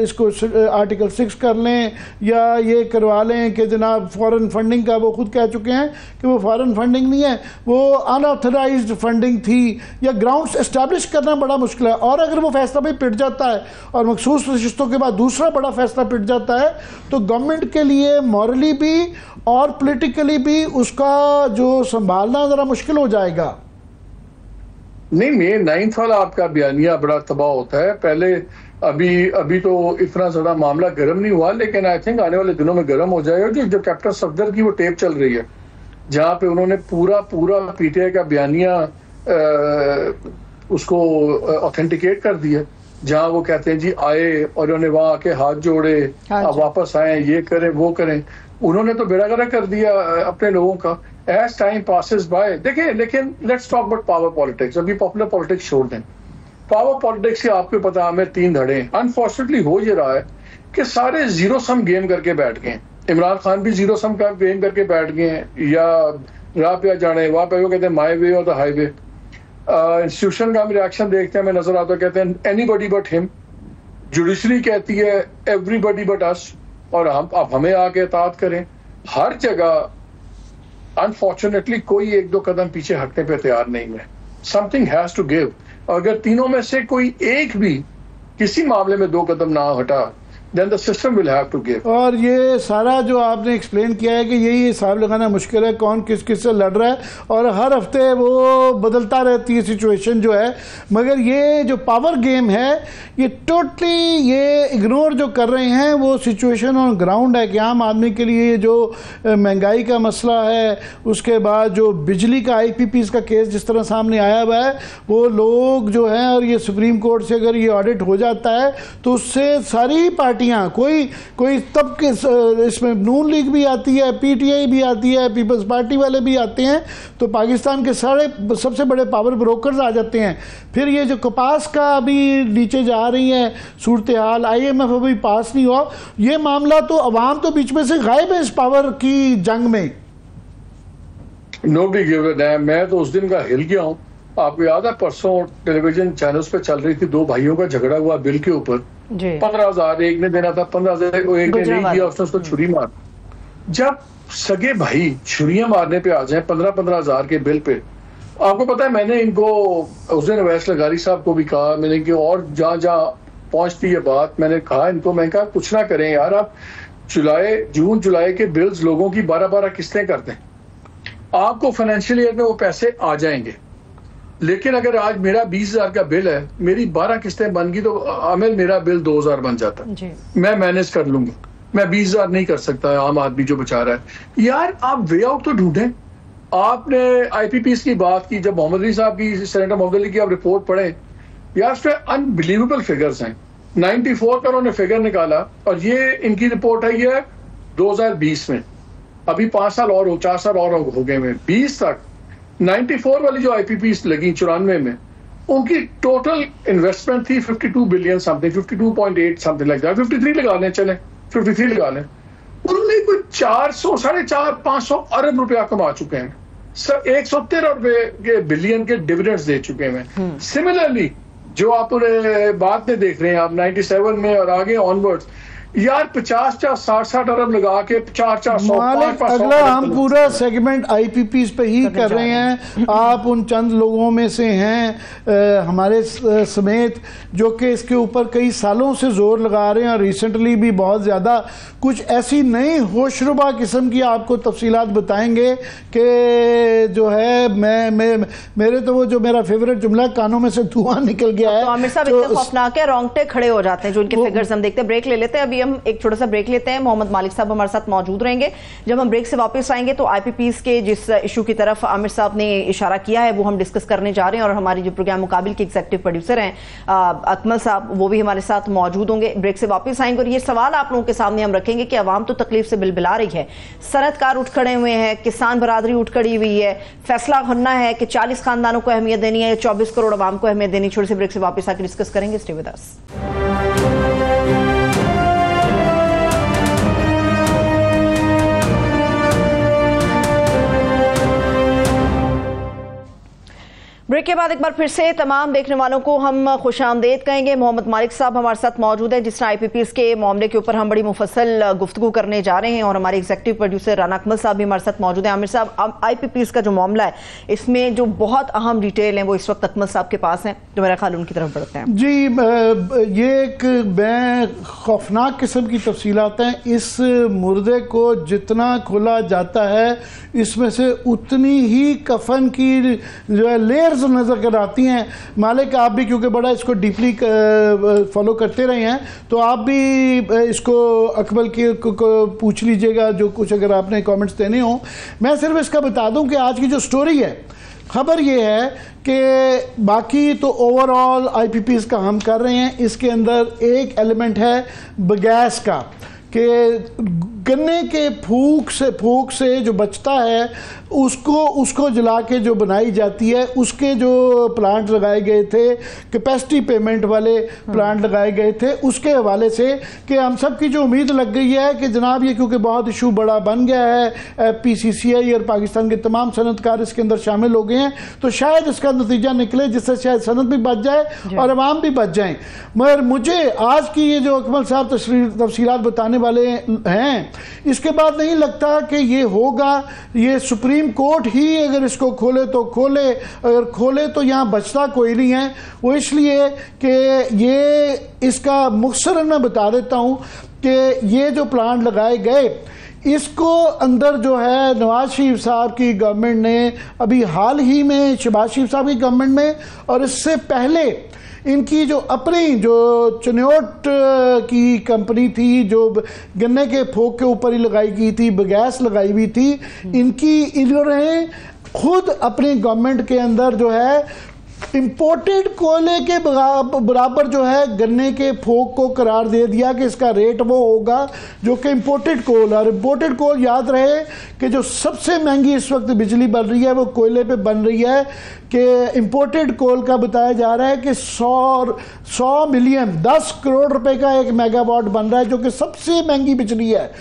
इसको आर्टिकल 6 कर लें या ये करवा लें कि जनाब फॉरेन फंडिंग का, वो खुद कह चुके हैं कि वो फॉरेन फंडिंग नहीं है, वो अनऑथराइज्ड फंडिंग थी, या ग्राउंड्स एस्टैब्लिश करना बड़ा मुश्किल है। और अगर वो फैसला भी पिट जाता है और मखसूस नशिस्तों के बाद दूसरा बड़ा फैसला पिट जाता है, तो गवर्नमेंट के लिए मॉरली भी और पोलिटिकली भी उसका जो संभालना ज़रा मुश्किल हो जाएगा। नहीं, May 9 वाला आपका बयानिया बड़ा तबाह होता है। पहले अभी तो इतना ज्यादा मामला गर्म नहीं हुआ, लेकिन आई थिंक आने वाले दिनों में गर्म हो जाएगा। जो कैप्टन सफदर की वो टेप चल रही है, जहाँ पे उन्होंने पूरा पीटीआई का बयानिया उसको ऑथेंटिकेट कर दिया, जहाँ वो कहते हैं जी आए और उन्होंने वहां आके हाथ जोड़े, अब वापस आए, ये करें वो करें। उन्होंने तो बेड़ा गर्क कर दिया अपने लोगों का। एज टाइम पासेस बाय, देखिए, लेकिन let's talk about power politics. अभी पॉपुलर पॉलिटिक्स छोड़ दें, पावर पॉलिटिक्स से आपको पता हमें 3 धड़े। अनफॉर्चुनेटली हो ये रहा है कि सारे जीरो सम गेम करके बैठ गए। इमरान खान भी जीरो सम का गेम करके बैठ गए हैं, या राह पे जाने वहां पे वो कहते हैं माई वे और द हाईवे। इंस्टीट्यूशन का हम रिएक्शन देखते हैं, हमें नजर आता है, कहते हैं एनीबॉडी बट हिम। जुडिशरी कहती है एवरीबॉडी बट अस, और आप हमें आके इताअत करें। हर जगह अनफॉर्चुनेटली कोई 1-2 कदम पीछे हटने पे तैयार नहीं है। Something has to give. अगर तीनों में से कोई एक भी किसी मामले में 2 कदम ना हटा, then the system will have to give। और ये सारा जो आपने एक्सप्लेन किया है कि यही हिसाब लगाना मुश्किल है कौन किस किस से लड़ रहा है, और हर हफ्ते वो बदलता रहती है सिचुएशन जो है। मगर ये जो पावर गेम है, ये टोटली ये इग्नोर जो कर रहे हैं वो सिचुएशन ऑन ग्राउंड है कि आम आदमी के लिए जो महंगाई का मसला है, उसके बाद जो बिजली का IPPs का केस जिस तरह सामने आया हुआ है, वो लोग जो हैं, और ये सुप्रीम कोर्ट से अगर ये ऑडिट हो जाता है तो उससे सारी पार्टियां, कोई तब के इसमें नून लीग भी आती है, PTI भी आती है, पीपल्स पार्टी वाले भी आते हैं, तो पाकिस्तान के सारे सबसे बड़े पावर ब्रोकर्स आ जाते हैं। फिर ये जो कपास का अभी नीचे जा रही है सूरत हाल, IMF अभी पास नहीं हुआ, ये मामला तो अवाम तो बीच में से गायब है इस पावर की जंग में। Nobody give a dam. मैं तो उस दिन का हिल गया हूँ। आपको याद है परसों टेलीविजन चैनल्स पे चल रही थी 2 भाइयों का झगड़ा हुआ बिल के ऊपर। 15,000 एक ने देना था, 15,000 एक ने नहीं दिया, उसने उसको छुरी मार। जब सगे भाई छुरियां मारने पे आ जाए 15,000 के बिल पे, आपको पता है मैंने इनको उस दिन अवैस लगारी साहब को भी कहा, मैंने कि और जहाँ पहुंचती है बात, मैंने कहा इनको, मैं कहा कुछ ना करें यार, आप जून जुलाई के बिल्स लोगों की 12-12 किस्तें कर दें, आपको फाइनेंशियल ईयर में वो पैसे आ जाएंगे। लेकिन अगर आज मेरा 20,000 का बिल है, मेरी 12 किस्तें बन गई, तो अमल मेरा बिल 2,000 बन जाता है, मैं मैनेज कर लूंगा। मैं 20,000 नहीं कर सकता आम आदमी जो बचा रहा है। यार आप वे आउट तो ढूंढें। आपने IPPs की बात की, जब मोहम्मद अली साहब की, सेनेटर मोहम्मद अली की आप रिपोर्ट पढ़ें, यार उसमें अनबिलीवेबल फिगर्स हैं। 94 का उन्होंने फिगर निकाला, और ये इनकी रिपोर्ट है ये 2020 में, अभी 5 साल और 4 साल और हो गए में, 20 तक 94 वाली जो IPPs लगी 94 में, उनकी टोटल इन्वेस्टमेंट थी 52 billion something, 52.8 something like that, 53 लगा लें, चले 53 लगा लें। उन्होंने कोई 400-500 अरब रुपया कमा चुके हैं, 113 रुपए के बिलियन के डिविडेंड्स दे चुके हैं। सिमिलरली जो आप बाद में देख रहे हैं आप 97 में और आगे ऑनवर्ड्स, यार 50-60 अरब लगा के 400-500 अगला हम पूरा सेगमेंट IPPs पे ही कर रहे हैं। आप उन चंद लोगों में से हैं हमारे समेत जो कि इसके ऊपर कई सालों से जोर लगा रहे हैं, और रिसेंटली भी बहुत ज़्यादा कुछ ऐसी नई होशरुबा किस्म की आपको तफसीलात बताएंगे कि जो है मेरे तो वो जो मेरा फेवरेट जुमला, कानों में से धुआं निकल गया है। तो आमिर साहब इतने खौफनाक है, रोंगटे खड़े हो जाते हैं जो इनके फिगर्स हम देखते हैं। ब्रेक ले लेते हैं, अभी हम एक छोटा सा ब्रेक लेते हैं। मोहम्मद मालिक साहब हमारे साथ मौजूद रहेंगे। जब हम ब्रेक से वापस आएंगे तो IPPs के जिस इशू की तरफ आमिर साहब ने इशारा किया है वो हम डिस्कस करने जा रहे हैं, और हमारी जो प्रोग्राम मुकाबिल के एग्जीक्यूटिव प्रोड्यूसर हैं अकमल साहब, वो भी हमारे साथ मौजूद होंगे। ब्रेक से वापस आएंगे और ये सवाल आप लोगों के सामने हम रखेंगे कि अवाम तो तकलीफ से बिलबिला रही है, सनतकार उठ खड़े हुए हैं, किसान बरादरी उठ खड़ी हुई है, फैसला करना है कि 40 खानदानों को अहमियत देनी है या 24 करोड़ अवाम को अहमियत देनी। छोटे से ब्रेक से वापस आकर डिस्कस करेंगे। Stay with us. ब्रेक के बाद एक बार फिर से तमाम देखने वालों को हम खुशामदीद कहेंगे। मोहम्मद मालिक साहब हमारे साथ मौजूद है, जिस IPPs के मामले के ऊपर हम बड़ी मुफस्सल गुफ्तगू करने जा रहे हैं, और हमारे एग्जीक्यूटिव प्रोड्यूसर राना अकमल साहब भी हमारे साथ मौजूद हैं। आमिर साहब, IPPs का जो मामला है, इसमें जो बहुत अहम डिटेल है वो इस वक्त अकमल साहब के पास है, तो मेरा ख्याल उनकी तरफ बढ़ते हैं। जी, ये एक खौफनाक किस्म की तफसीलात हैं। इस मुर्दे को जितना खोला जाता है, इसमें से उतनी ही कफन की जो है लेयर्स नज़र आती हैं। मालिक आप भी क्योंकि बड़ा इसको डीपली फॉलो करते रहे हैं, तो आप भी इसको अकबल की को पूछ लीजिएगा जो कुछ अगर आपने कमेंट्स देने हो। मैं सिर्फ इसका बता दूं कि आज की जो स्टोरी है, खबर ये है कि बाकी तो ओवरऑल IPPs का हम कर रहे हैं, इसके अंदर एक एलिमेंट है बगैस का कि गन्ने के फूक से जो बचता है उसको जला के जो बनाई जाती है, उसके जो प्लांट लगाए गए थे, कैपेसिटी पेमेंट वाले प्लांट लगाए गए थे, उसके हवाले से कि हम सब की जो उम्मीद लग गई है कि जनाब ये क्योंकि बहुत इशू बड़ा बन गया है, PCCI और पाकिस्तान के तमाम सनतकार इसके अंदर शामिल हो गए हैं, तो शायद इसका नतीजा निकले जिससे शायद सनत भी बच जाए और अवाम भी बच जाए। मगर मुझे आज की ये जो अकमल साहब तफसीलात बताने वाले हैं, इसके बाद नहीं लगता कि ये होगा। ये सुप्रीम कोर्ट ही अगर इसको खोले तो खोले, अगर खोले तो यहाँ बचता कोई नहीं है। वो इसलिए कि ये इसका मुख्तसरन मैं बता देता हूँ कि ये जो प्लांट लगाए गए, इसको अंदर जो है नवाज शरीफ साहब की गवर्नमेंट ने अभी हाल ही में, शहबाज शरीफ साहब की गवर्नमेंट में और इससे पहले इनकी जो अपनी जो चन्योट की कंपनी थी जो गन्ने के फोक के ऊपर ही लगाई गई थी, बगैस लगाई हुई थी, इन्होंने खुद अपनी गवर्नमेंट के अंदर जो है इंपोर्टेड कोयले के बराबर जो है गन्ने के फोक को करार दे दिया कि इसका रेट वो होगा जो कि इंपोर्टेड कोल। और इंपोर्टेड कोल याद रहे कि जो सबसे महंगी इस वक्त बिजली बन रही है वो कोयले पे बन रही है कि इंपोर्टेड कोल का बताया जा रहा है कि 100 मिलियन 10 करोड़ रुपए का एक मेगावाट बन रहा है जो कि सबसे महंगी बिजली है।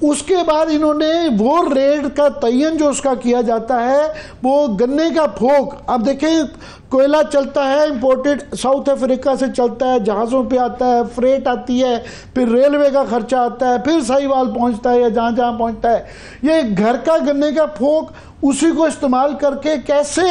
उसके बाद इन्होंने वो रेट का तयन जो उसका किया जाता है वो गन्ने का फोक। अब देखें कोयला चलता है इंपोर्टेड साउथ अफ्रीका से चलता है, जहाज़ों पे आता है, फ्रेट आती है, फिर रेलवे का खर्चा आता है, फिर साहिवाल पहुंचता है या जहाँ जहाँ पहुंचता है। ये घर का गन्ने का फोक उसी को इस्तेमाल करके कैसे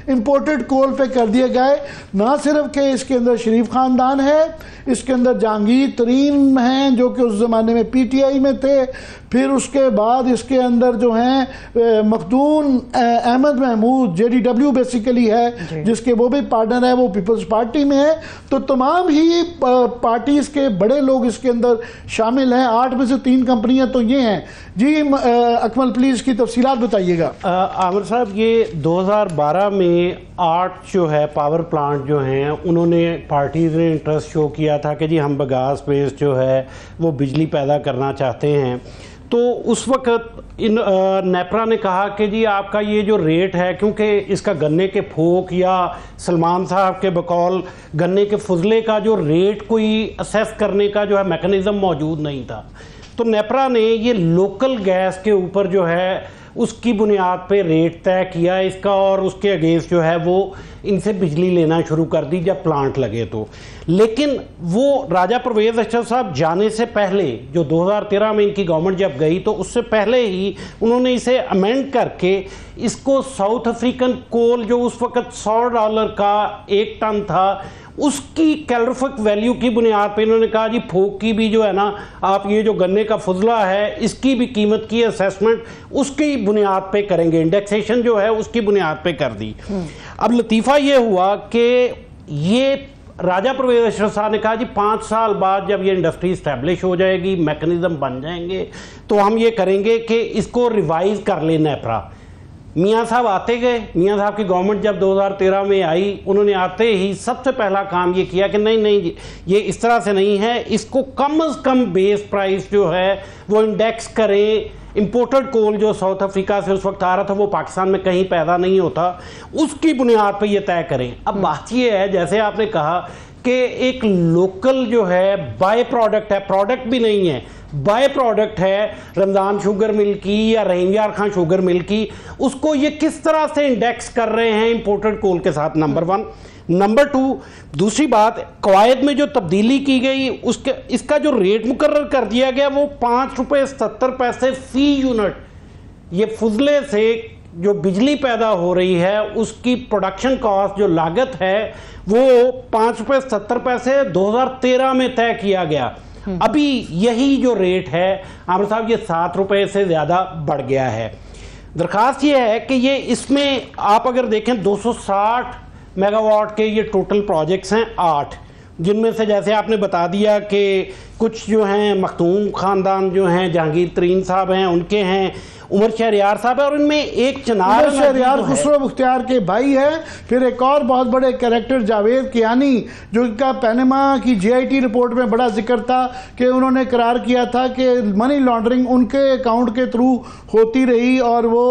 इंपोर्टेड कोल पे कर दिया गए। ना सिर्फ कि इसके अंदर शरीफ खानदान है, इसके अंदर जहांगीर तरीन हैं जो कि उस ज़माने में PTI में थे, फिर उसके बाद इसके अंदर जो हैं मखदूम अहमद महमूद JDW बेसिकली है जिसके वो भी पार्टनर है, वो पीपल्स पार्टी में है। तो तमाम ही पार्टीज के बड़े लोग इसके अंदर शामिल हैं। 8 में से 3 कंपनियां तो ये हैं जी। अकमल प्लीज की तफसीलात बताइएगा। आमिर साहब, ये 2012 में 8 जो है पावर प्लांट जो हैं उन्होंने पार्टीज ने इंटरेस्ट शो किया था कि जी हम बगास बेस जो है वो बिजली पैदा करना चाहते हैं। तो उस वक्त इन नेपरा ने कहा कि जी आपका ये जो रेट है, क्योंकि इसका गन्ने के फोक या सलमान साहब के बकौल गन्ने के फुजले का जो रेट कोई असेस करने का जो है मैकेनिज्म मौजूद नहीं था, तो नेपरा ने ये लोकल गैस के ऊपर जो है उसकी बुनियाद पे रेट तय किया इसका और उसके अगेंस्ट जो है वो इनसे बिजली लेना शुरू कर दी जब प्लांट लगे तो। लेकिन वो राजा परवेज अशरफ साहब जाने से पहले, जो 2013 में इनकी गवर्नमेंट जब गई तो उससे पहले ही उन्होंने इसे अमेंड करके इसको साउथ अफ्रीकन कोल जो उस वक्त $100 का 1 टन था उसकी कैलोरीफिक वैल्यू की बुनियाद पे इन्होंने कहा जी फोक की भी जो है ना, आप ये जो गन्ने का फुजला है इसकी भी कीमत की असेसमेंट उसकी बुनियाद पे करेंगे, इंडेक्सेशन जो है उसकी बुनियाद पे कर दी। अब लतीफ़ा ये हुआ कि ये राजा परवेज अशरफ साहब ने कहा जी 5 साल बाद जब ये इंडस्ट्री इस्टेब्लिश हो जाएगी, मैकेनिज्म बन जाएंगे, तो हम ये करेंगे कि इसको रिवाइज कर ले नेपरा। मियाँ साहब आते गए, मियाँ साहब की गवर्नमेंट जब 2013 में आई, उन्होंने आते ही सबसे पहला काम ये किया कि नहीं ये इस तरह से नहीं है, इसको कम से कम बेस प्राइस जो है वो इंडेक्स करें। इंपोर्टेड कोल जो साउथ अफ्रीका से उस वक्त आ रहा था वो पाकिस्तान में कहीं पैदा नहीं होता, उसकी बुनियाद पर ये तय करें। अब बात ये है, जैसे आपने कहा कि एक लोकल जो है बाय प्रोडक्ट है, प्रोडक्ट भी नहीं है, बाय प्रोडक्ट है रमज़ान शुगर मिल की या रहीम यार खान शुगर मिल की, उसको ये किस तरह से इंडेक्स कर रहे हैं इंपोर्टेड कोल के साथ, नंबर 1। नंबर 2, दूसरी बात, कवायद में जो तब्दीली की गई उसके इसका जो रेट मुकर्रर कर दिया गया वो ₹5.70 फी यूनिट। ये फुजले से जो बिजली पैदा हो रही है उसकी प्रोडक्शन कॉस्ट जो लागत है वो ₹5.70 2013 में तय किया गया। अभी यही जो रेट है आमिर साहब ये ₹7 से ज़्यादा बढ़ गया है। दरखास्त ये है कि ये इसमें आप अगर देखें 260 मेगावाट के ये टोटल प्रोजेक्ट्स हैं 8, जिनमें से जैसे आपने बता दिया कि कुछ जो हैं मखदूम ख़ानदान जो हैं जहांगीर तरीन साहब हैं उनके हैं, उमर शहरियार साहब है, और इनमें एक चिनार शहरियार खुसरो मुख्तियार के भाई है। फिर एक और बहुत बड़े कैरेक्टर जावेद कियानी, जो इनका पैनामा की जीआईटी रिपोर्ट में बड़ा जिक्र था कि उन्होंने करार किया था कि मनी लॉन्ड्रिंग उनके अकाउंट के थ्रू होती रही और वो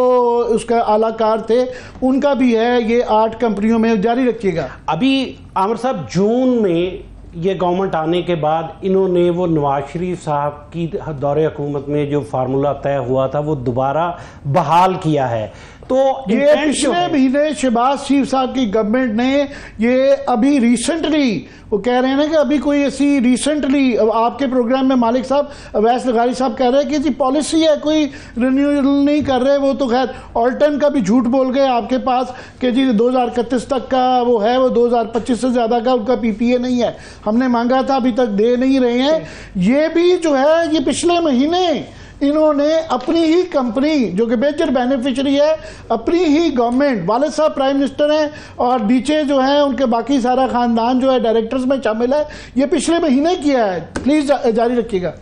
उसका आलाकार थे, उनका भी है। ये 8 कंपनियों में जारी रखिएगा। अभी आमिर साहब जून में ये गवर्नमेंट आने के बाद इन्होंने वो नवाज शरीफ साहब की दौरे हुकूमत में जो फार्मूला तय हुआ था वो दोबारा बहाल किया है। तो ये पिछले महीने शहबाज शरीफ साहब की गवर्नमेंट ने ये अभी रिसेंटली, वो कह रहे हैं ना कि अभी कोई ऐसी रिसेंटली आपके प्रोग्राम में मालिक साहब अवैस लगारी साहब कह रहे हैं कि जी पॉलिसी है, कोई रिन्यूअल नहीं कर रहे। वो तो खैर ऑल्टन का भी झूठ बोल गए आपके पास कि जी 2031 तक का वो है, वो 2025 से ज़्यादा का उनका पीपीए नहीं है। हमने मांगा था, अभी तक दे नहीं रहे हैं। ये भी जो है, ये पिछले महीने इन्होंने अपनी ही कंपनी जो कि मेजर बेनिफिशियरी है, अपनी ही गवर्नमेंट, वालिद साहब प्राइम मिनिस्टर हैं और नीचे जो है उनके बाकी सारा खानदान जो है डायरेक्टर्स में शामिल है, ये पिछले महीने किया है। प्लीज जारी रखिएगा।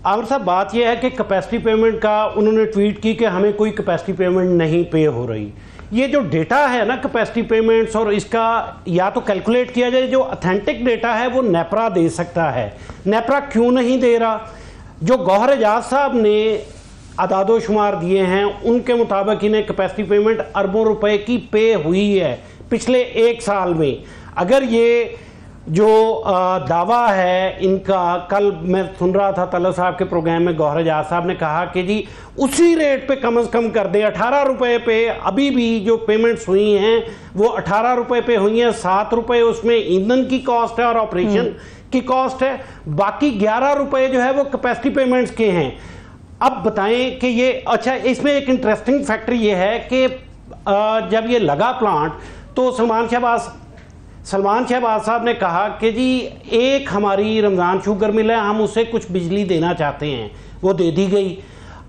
आमिर साहब बात यह है कि कैपेसिटी पेमेंट का उन्होंने ट्वीट की कि हमें कोई कैपेसिटी पेमेंट नहीं पे हो रही। ये जो डेटा है ना कैपेसिटी पेमेंट्स, और इसका या तो कैलकुलेट किया जाए, जो ऑथेंटिक डेटा है वो नेपरा दे सकता है। नेपरा क्यों नहीं दे रहा? जो गौहर एजाज साहब ने अदादो शुमार दिए हैं उनके मुताबिक इन्हें कैपेसिटी पेमेंट अरबों रुपए की पे हुई है पिछले 1 साल में। अगर ये जो दावा है इनका, कल मैं सुन रहा था तलब साहब के प्रोग्राम में गौहर एजाज साहब ने कहा कि जी उसी रेट पे कम से कम कर दे, 18 रुपए पे अभी भी जो पेमेंट्स हुई हैं वो 18 रुपए पे हुई हैं। 7 रुपए उसमें ईंधन की कॉस्ट है और ऑपरेशन की कॉस्ट है, बाकी 11 रुपए जो है वो कैपेसिटी पेमेंट्स के हैं। अब बताएं कि ये, अच्छा इसमें एक इंटरेस्टिंग फैक्टर ये है कि जब ये लगा प्लांट तो सलमान शहबाज साहब ने कहा कि जी एक हमारी रमज़ान शुगर मिल है, हम उसे कुछ बिजली देना चाहते हैं, वो दे दी गई।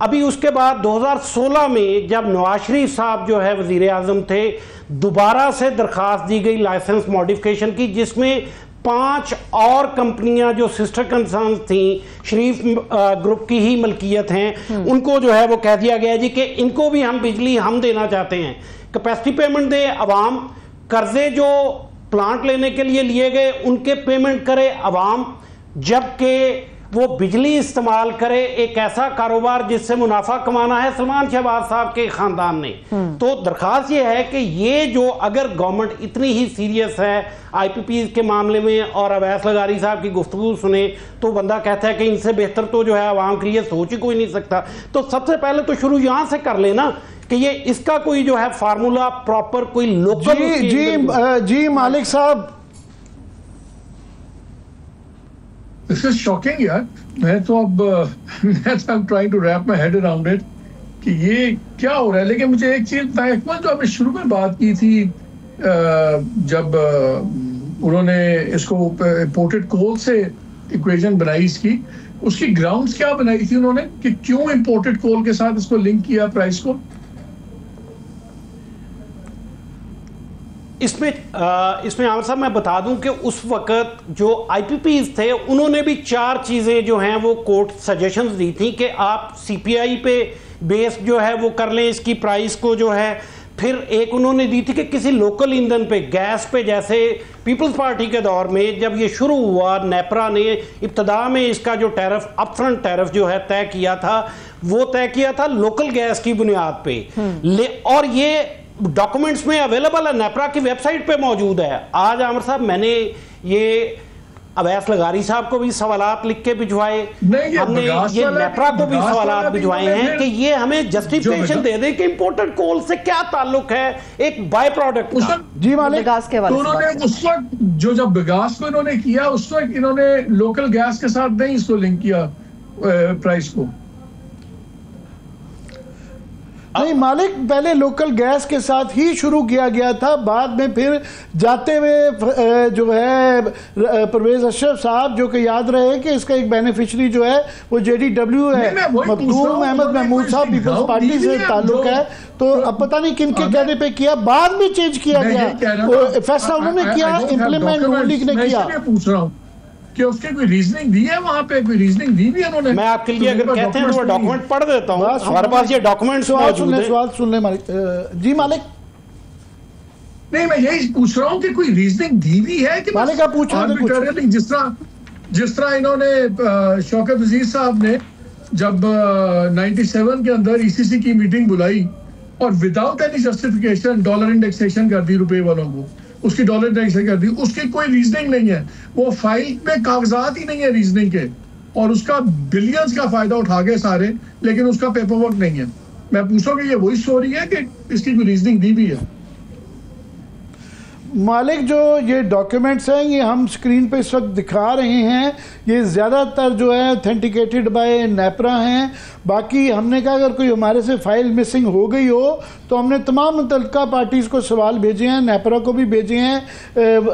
अभी उसके बाद 2016 में जब नवाज शरीफ साहब जो है वजीर आज़म थे, दोबारा से दरख्वास्त दी गई लाइसेंस मॉडिफिकेशन की, जिसमें 5 और कंपनियां जो सिस्टर कंसर्न थी, शरीफ ग्रुप की ही मलकियत हैं, उनको जो है वो कह दिया गया जी कि इनको भी हम बिजली हम देना चाहते हैं, कैपेसिटी पेमेंट दे अवाम, कर्जे जो प्लांट लेने के लिए लिए गए उनके पेमेंट करे अवाम, जबकि वो बिजली इस्तेमाल करे एक ऐसा कारोबार जिससे मुनाफा कमाना है सलमान शहबाज साहब के खानदान ने। तो दरखास्त ये है कि ये जो, अगर गवर्नमेंट इतनी ही सीरियस है आईपीपी के मामले में और अवैस लगारी साहब की गुफ्तगू सुने तो बंदा कहता है कि इनसे बेहतर तो जो है आवाम के लिए सोच ही कोई नहीं सकता। तो सबसे पहले तो शुरू यहां से कर लेना कि ये इसका कोई जो है फार्मूला प्रॉपर कोई लोकल। जी मालिक साहब, दिस इज शॉकिंग यार। मैं तो अब I am trying to wrap my head around it कि ये क्या हो रहा है। लेकिन मुझे एक चीज, जो आपने शुरू में बात की थी जब उन्होंने इसको इंपोर्टेड कोल से इक्वेशन बनाई इसकी, उसकी ग्राउंड्स क्या बनाई थी उन्होंने कि क्यों इंपोर्टेड कोल के साथ इसको लिंक किया प्राइस को? इसमें आमिर साहब मैं बता दूं कि उस वक्त जो आईपीपीज थे उन्होंने भी 4 चीज़ें जो हैं वो कोर्ट सजेशंस दी थी कि आप सीपीआई पे बेस जो है वो कर लें इसकी प्राइस को जो है। फिर एक उन्होंने दी थी कि किसी लोकल ईंधन पे, गैस पे, जैसे पीपल्स पार्टी के दौर में जब ये शुरू हुआ, नेपरा ने इब्तदा में इसका जो टैरिफ, अपफ्रंट टैरिफ जो है तय किया था, वो तय किया था लोकल गैस की बुनियाद पे। और ये डॉक्यूमेंट्स में अवेलेबल है, नेपरा की वेबसाइट पे मौजूद है। आज आमिर साहब मैंने ये अवैस लगारी साहब को भी सवालात लिख के भिजवाए, हमने ये नेपरा को भी सवालात भिजवाए हैं कि ये हमें जस्टिफिकेशन दे दे कि इंपोर्टेड कोल से क्या ताल्लुक है एक बाय प्रोडक्ट का। जी मालिक, तो उन्होंने उस वक्त जब बिगास को इन्होंने किया, उस वक्त इन्होंने लोकल गैस के साथ नहीं इसको लिंक किया प्राइस को। नहीं मालिक, पहले लोकल गैस के साथ ही शुरू किया गया था, बाद में फिर जाते हुए जो है परवेज अशरफ साहब, जो कि याद रहे कि इसका एक बेनिफिशियरी जो है वो JDW है, मखदूम अहमद महमूद साहब पीपल्स पार्टी से ताल्लुक है, तो अब पता नहीं किन के कहने पे किया, बाद में चेंज किया गया, फैसला उन्होंने किया, इम्प्लीमेंट नून लीग ने किया। पूछ रहा हूँ कि उसके कोई रीजनिंग दी है, वहां पे कोई रीजनिंग दी भी है उन्होंने? मैं आपके लिए अगर कहते हैं तो वो डॉक्यूमेंट पढ़ देता हूँ, हमारे पास ये डॉक्यूमेंट्स मौजूद हैं। सवाल सुन ले मालिक जी। मालिक नहीं, मैं यही पूछ रहा हूँ कि कोई रीजनिंग दी भी है कि मालिक आप पूछ रहे थे, जिस तरह इन्होंने शौकत अजीज साहब ने जब 97 के अंदर ECC की मीटिंग बुलाई और without any justification dollar indexation कर दी रुपए वालों को, उसकी डॉलर इंडेक्सेशन कर दी, उसकी कोई रीजनिंग नहीं है, वो फाइल में कागजात ही नहीं है रीजनिंग के, और उसका बिलियंस का फायदा उठा गए सारे, लेकिन उसका पेपर वर्क नहीं है। मैं पूछूं कि ये वही स्टोरी है कि इसकी कोई रीजनिंग दी भी है? मालिक जो ये डॉक्यूमेंट्स हैं ये हम स्क्रीन पे इस वक्त दिखा रहे हैं, ये ज़्यादातर जो है ऑथेंटिकेटेड बाय नेपरा हैं। बाकी हमने कहा अगर कोई हमारे से फाइल मिसिंग हो गई हो तो हमने तमाम मुतल्लिका पार्टीज़ को सवाल भेजे हैं, नेपरा को भी भेजे हैं,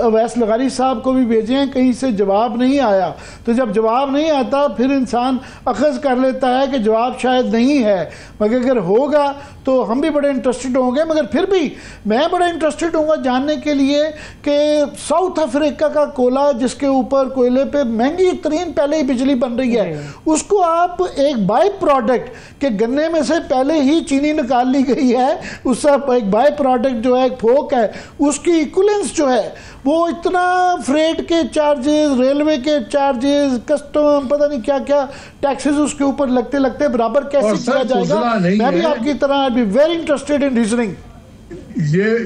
अवैस लगारी साहब को भी भेजे हैं, कहीं से जवाब नहीं आया। तो जब जवाब नहीं आता फिर इंसान अखज़ कर लेता है कि जवाब शायद नहीं है, मगर अगर होगा तो हम भी बड़े इंटरेस्टेड होंगे। मगर फिर भी मैं बड़ा इंटरेस्टेड होऊंगा जानने के लिए कि साउथ अफ्रीका का कोयला जिसके ऊपर कोयले पे महंगी तरीन पहले ही बिजली बन रही है, उसको आप एक बाई प्रोडक्ट के गन्ने में से पहले ही चीनी निकाल ली गई है, उसका एक बाई प्रोडक्ट जो है फोक है, उसकी इक्विवेलेंस जो है वो इतना फ्रेट के चार्जेस, रेलवे के चार्जेस, कस्टम, पता नहीं क्या क्या टैक्सेस उसके ऊपर लगते लगते बराबर कैसे किया जाएगा। मैं भी आपकी तरह I be very interested in reasoning.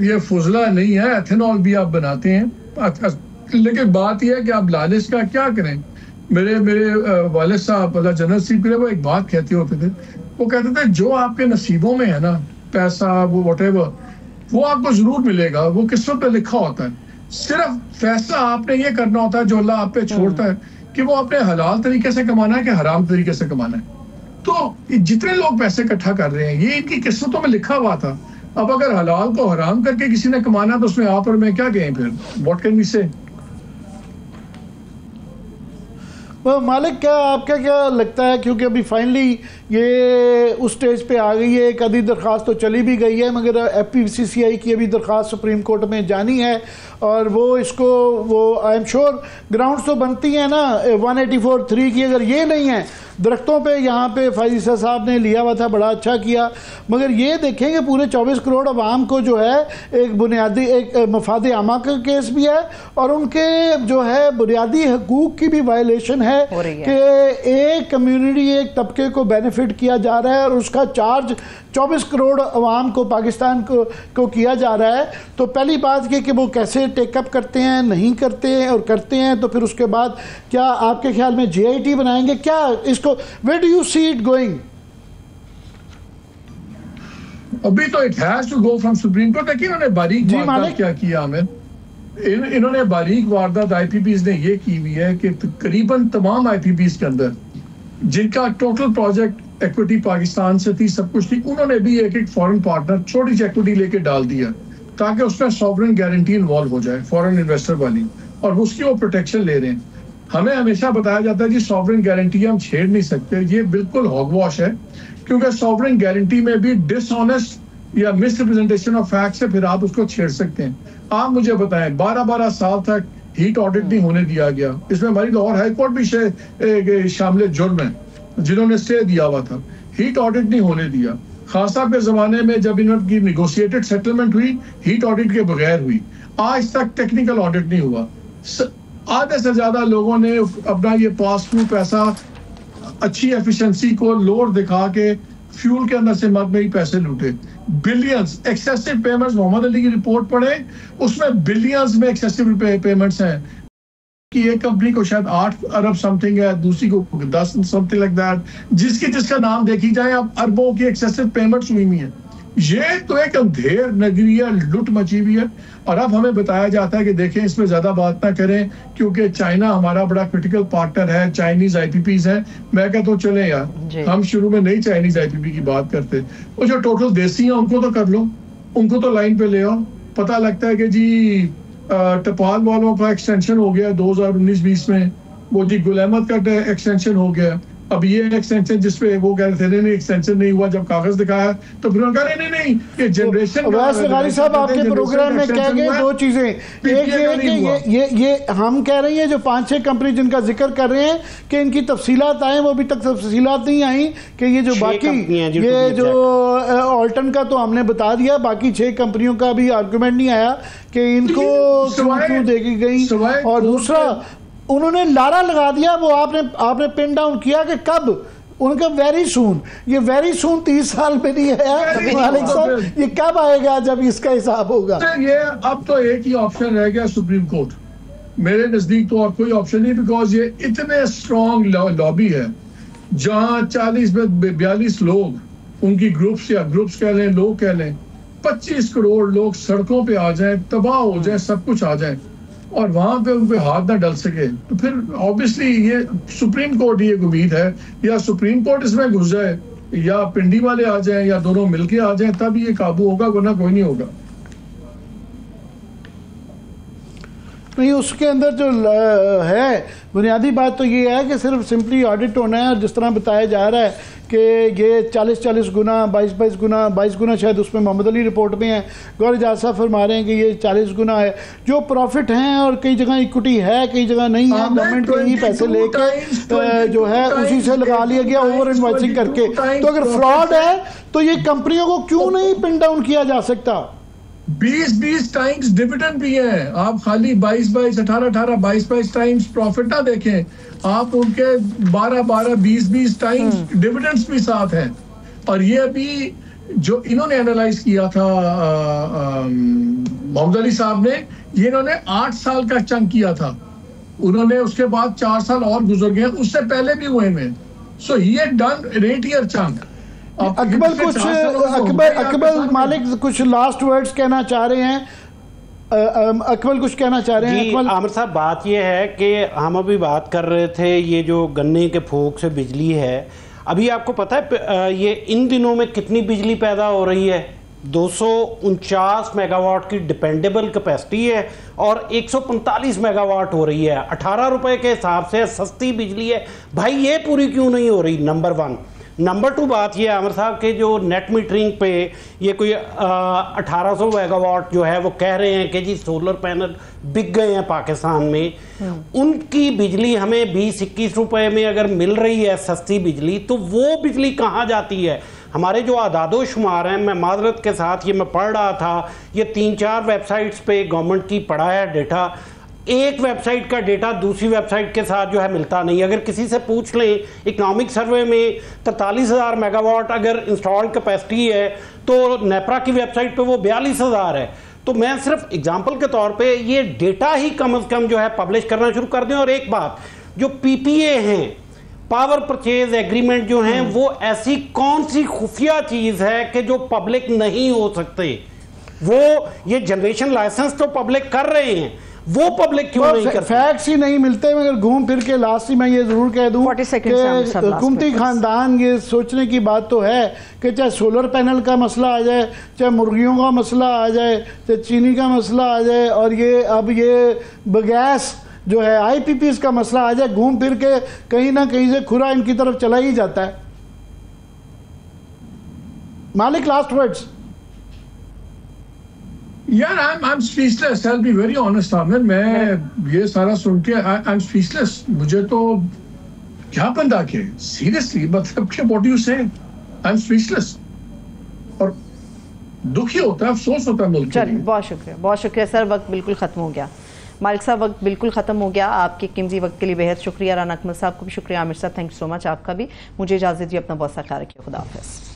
ये फुजला नहीं है, एथेनॉल भी आप बनाते हैं, लेकिन बात यह है कि आप लालच का क्या करें। मेरे वालिद साहब अल्लाह जन्नत नसीब करे, वो एक बात कहते होते थे, वो कहते थे जो आपके नसीबों में है ना, पैसा वो व्हाटएवर, वो आपको जरूर मिलेगा, वो किस्मत पे लिखा होता है। सिर्फ फैसला आपने ये करना होता है जो अल्लाह आप पे छोड़ता है कि वो अपने हलाल तरीके से कमाना है कि हराम तरीके से कमाना है। तो जितने लोग पैसे इकट्ठा कर रहे हैं ये इनकी किस्मतों में लिखा हुआ था। अब अगर हलाल को हराम करके किसी ने कमाना तो उसमें आप और मैं क्या कहें फिर? व्हाट कैन वी से? मालिक क्या आपका क्या लगता है, क्योंकि अभी फाइनली ये उस स्टेज पे आ गई है, एक आधी दरख्वास्त तो चली भी गई है मगर FPCCI की अभी दरख्वास्त सुप्रीम कोर्ट में जानी है और वो इसको वो आई एम श्योर ग्राउंड्स तो बनती हैं ना 184(3) की, अगर ये नहीं है दरख्तों पे यहाँ पे फाइज़ा साहब ने लिया हुआ था, बड़ा अच्छा किया, मगर ये देखेंगे पूरे 24 करोड़ अवाम को जो है एक बुनियादी एक मफाद आमा का केस भी है और उनके जो है बुनियादी हकूक़ की भी वायलेशन है कि एक कम्युनिटी एक तबके को बेनिफिट किया जा रहा है और उसका चार्ज 24 करोड़ अवाम को पाकिस्तान को किया जा रहा है। तो पहली बात ये कि वो कैसे टेकअप करते हैं, नहीं करते हैं, और करते हैं तो फिर उसके बाद क्या आपके ख्याल में JIT बनाएंगे क्या इसको? Where do you see it going? अभी तो it has to go from supreme court. देखिए इन्होंने बारीक वारदात क्या किया हमें, इन्होंने बारीक वारदात IPPs ने ये की हुई है कि करीबन तमाम IPPs के अंदर जिनका टोटल प्रोजेक्ट इक्विटी पाकिस्तान से थी, सब कुछ थी, उन्होंने भी एक एक फॉरेन पार्टनर छोटी सी इक्विटी लेके डाल दिया ताकि उसमें सॉवरेन गारंटी इन्वॉल्व हो जाए फॉरेन इन्वेस्टर वाली, और उसकी वो प्रोटेक्शन ले रहे हैं। हमें हमेशा बताया जाता है कि सॉवरेन गारंटी हम छेड़ नहीं सकते, ये बिल्कुल हॉगवॉश है, क्योंकि सॉवरेन गारंटी में भी डिसऑनेस्ट या मिसरिप्रेजेंटेशन ऑफ फैक्ट से फिर आप उसको छेड़ सकते हैं। आप मुझे बताएं 12-12 साल तक हीट ऑडिट नहीं होने दिया गया, इसमें हमारी लाहौर हाई कोर्ट भी शामिल जुर्म है जिन्होंने स्टे दिया हुआ था, हीट ऑडिट नहीं होने दिया। खान साहब के जमाने में जब इनकी निगोशिएटेड सेटलमेंट हुई हीट ऑडिट के बगैर हुई, आज तक टेक्निकल ऑडिट नहीं हुआ। आधे से ज्यादा लोगों ने अपना ये पास थ्रू पैसा अच्छी एफिशिएंसी को लोड दिखा के फ्यूल के अंदर से मदमई पैसे लूटे, billions excessive payments. Mohammad Ali की रिपोर्ट पढ़े, उसमें बिलियंस में एक्सेसिव पेमेंट्स हैं कि एक कंपनी को शायद 8 अरब समथिंग है, दूसरी को 10 समथिंग लाइक दैट, जिसका नाम देखी जाए अब अरबों की एक्सेसिव पेमेंट्स हुई है। ये तो एक अंधेर नगरी है, लुट मची हुई है। और अब हमें बताया जाता है कि देखें इसमें ज्यादा बात ना करें क्योंकि चाइना हमारा बड़ा क्रिटिकल पार्टनर है, चाइनीज आईपीपीज है। मैं कहता हूँ चले यार, हम शुरू में नहीं चाइनीज आईपीपी की बात करते, वो जो टोटल देसी है उनको तो कर लो, उनको तो लाइन पे ले आओ। पता लगता है कि जी टपाल वालों का एक्सटेंशन हो गया 2019-20 में, वो जी गुल अहमद का एक्सटेंशन हो गया। अब ये एक्सटेंशन जिसपे वो कह रहे थे नहीं एक्सटेंशन नहीं हुआ, जब कागज दिखाया तो फिर उन्होंने कहा नहीं ये जनरेशन। गाली साहब आपके प्रोग्राम में कह गए दो चीजें, एक ये कि ये हम कह रहे हैं जो 5-6 कंपनी जिनका जिक्र कर रहे हैं कि इनकी तफसीलात आए, वो अभी तक तफसीलात नहीं आई कि ये जो बाकी ये जो ऑल्टन का तो हमने बता दिया, बाकी 6 कंपनियों का भी आर्गुमेंट नहीं आया कि इनको क्यों देखी गई। और दूसरा उन्होंने लारा लगा दिया, वो आपने पिन डाउन किया कि कब, उनका वेरी सून, ये वेरी सून 30 साल में नहीं आया मालिक साहब, ये कब आएगा जब इसका हिसाब होगा। ये अब तो एक ही ऑप्शन रह गया, सुप्रीम कोर्ट। मेरे नजदीक तो और कोई ऑप्शन नहीं, बिकॉज ये इतने स्ट्रॉन्ग लॉबी है जहां 40-42 लोग, उनकी ग्रुप्स कह लें, लोग कह लें, 25 करोड़ लोग सड़कों पे आ जाएं, तबाह हो जाए, सब कुछ आ जाए और वहां पे उन पे हाथ ना डल सके, तो फिर ऑब्वियसली ये सुप्रीम कोर्ट ही एक उम्मीद है, या सुप्रीम कोर्ट इसमें घुस जाए या पिंडी वाले आ जाएं या दोनों मिलके आ जाएं, तब ये काबू होगा, वरना कोई नहीं होगा। नहीं, उसके अंदर जो है बुनियादी बात तो ये है कि सिर्फ सिंपली ऑडिट होना है। और जिस तरह बताया जा रहा है कि ये 40-40 गुना 22 गुना शायद उसमें मोहम्मद अली रिपोर्ट में है, गौर एजाज साहब फरमा रहे हैं कि ये 40 गुना है जो प्रॉफिट हैं, और कई जगह इक्विटी है, कई जगह नहीं है, गवर्नमेंट के ही पैसे लेके जो है उसी से लगा लिया गया ओवर इन्वॉइसिंग करके। तो अगर फ्रॉड है तो ये कंपनियों को क्यों नहीं पिन डाउन किया जा सकता? 20 टाइम्स डिविडेंड भी है, आप खाली 22 18 22 टाइम्स प्रॉफिट ना देखें, आप उनके 12 20 टाइम्स डिविडेंड्स भी साथ हैं। और ये अभी जो इन्होंने एनालाइज किया था मोहम्मद अली साहब ने, ये इन्होंने 8 साल का चंक किया था, उन्होंने उसके बाद 4 साल और गुजर गए, उससे पहले भी हुए में। So he had done 8 year chunk. Akbar Malik कुछ लास्ट वर्ड्स कहना चाह रहे हैं, अकबर कुछ कहना चाह रहे हैं? आमिर साहब, बात ये है कि हम अभी बात कर रहे थे ये जो गन्ने के फूक से बिजली है, अभी आपको पता है ये इन दिनों में कितनी बिजली पैदा हो रही है? 249 मेगावाट की डिपेंडेबल कैपेसिटी है और 145 मेगावाट हो रही है। 18 रुपए के हिसाब से सस्ती बिजली है भाई, ये पूरी क्यों नहीं हो रही? नंबर 1। नंबर 2 बात ये आमिर साहब के जो नेट मीटरिंग पे ये कोई 1800 मेगावाट जो है वो कह रहे हैं कि जी सोलर पैनल बिक गए हैं पाकिस्तान में, उनकी बिजली हमें 20-21 रुपए में अगर मिल रही है सस्ती बिजली, तो वो बिजली कहाँ जाती है? हमारे जो आदादो शुमार हैं, मैं माजरत के साथ ये मैं पढ़ रहा था, ये 3-4 वेबसाइट्स पे गवर्नमेंट की पड़ा है डेटा, एक वेबसाइट का डेटा दूसरी वेबसाइट के साथ जो है मिलता नहीं। अगर किसी से पूछ लें, इकोनॉमिक सर्वे में 43,000 मेगावाट अगर इंस्टॉल्ड कैपेसिटी है तो नेपरा की वेबसाइट पे वो 42,000 है। तो मैं सिर्फ एग्जांपल के तौर पे ये डेटा ही कम से कम जो है पब्लिश करना शुरू कर दें। और एक बात, जो पीपीए हैं, पावर परचेज एग्रीमेंट जो हैं, वो ऐसी कौन सी खुफिया चीज है कि जो पब्लिक नहीं हो सकते? वो ये जनरेशन लाइसेंस तो पब्लिक कर रहे हैं, वो पब्लिक क्यों नहीं करते? फैक्ट्स ही नहीं मिलते। मगर घूम फिर के लास्ट ही मैं ये जरूर कह दूं कि हुकूमती खानदान ये सोचने की बात तो है कि चाहे सोलर पैनल का मसला आ जाए, चाहे मुर्गियों का मसला आ जाए, चाहे चीनी का मसला आ जाए, और ये अब ये बगैस जो है आईपीपीस का मसला आ जाए, घूम फिर के कहीं ना कहीं से खुरा इनकी तरफ चला ही जाता है। मालिक, लास्ट वर्ड्स। यार I am speechless, I will be very honest Aamir, मैं ये सारा सुन के आई एम स्पीचलेस। मुझे तो क्या बंदा के सीरियसली, मतलब कि व्हाट यू से, आई एम स्पीचलेस। और दुखी होता है, अफसोस होता है मुल्क। चलिए, बहुत शुक्रिया सर, वक्त बिल्कुल खत्म हो गया। मालिक साहब, वक्त बिल्कुल खत्म हो गया। आपके कीमती वक्त के लिए बेहद शुक्रिया। राना अकमल साहब को भी शुक्रिया। आमिर साहब, थैंक यू सो मच आपका भी। मुझे इजाजत दी, अपना बहुत सा ख्याल रखिए। खुदा हाफिज़।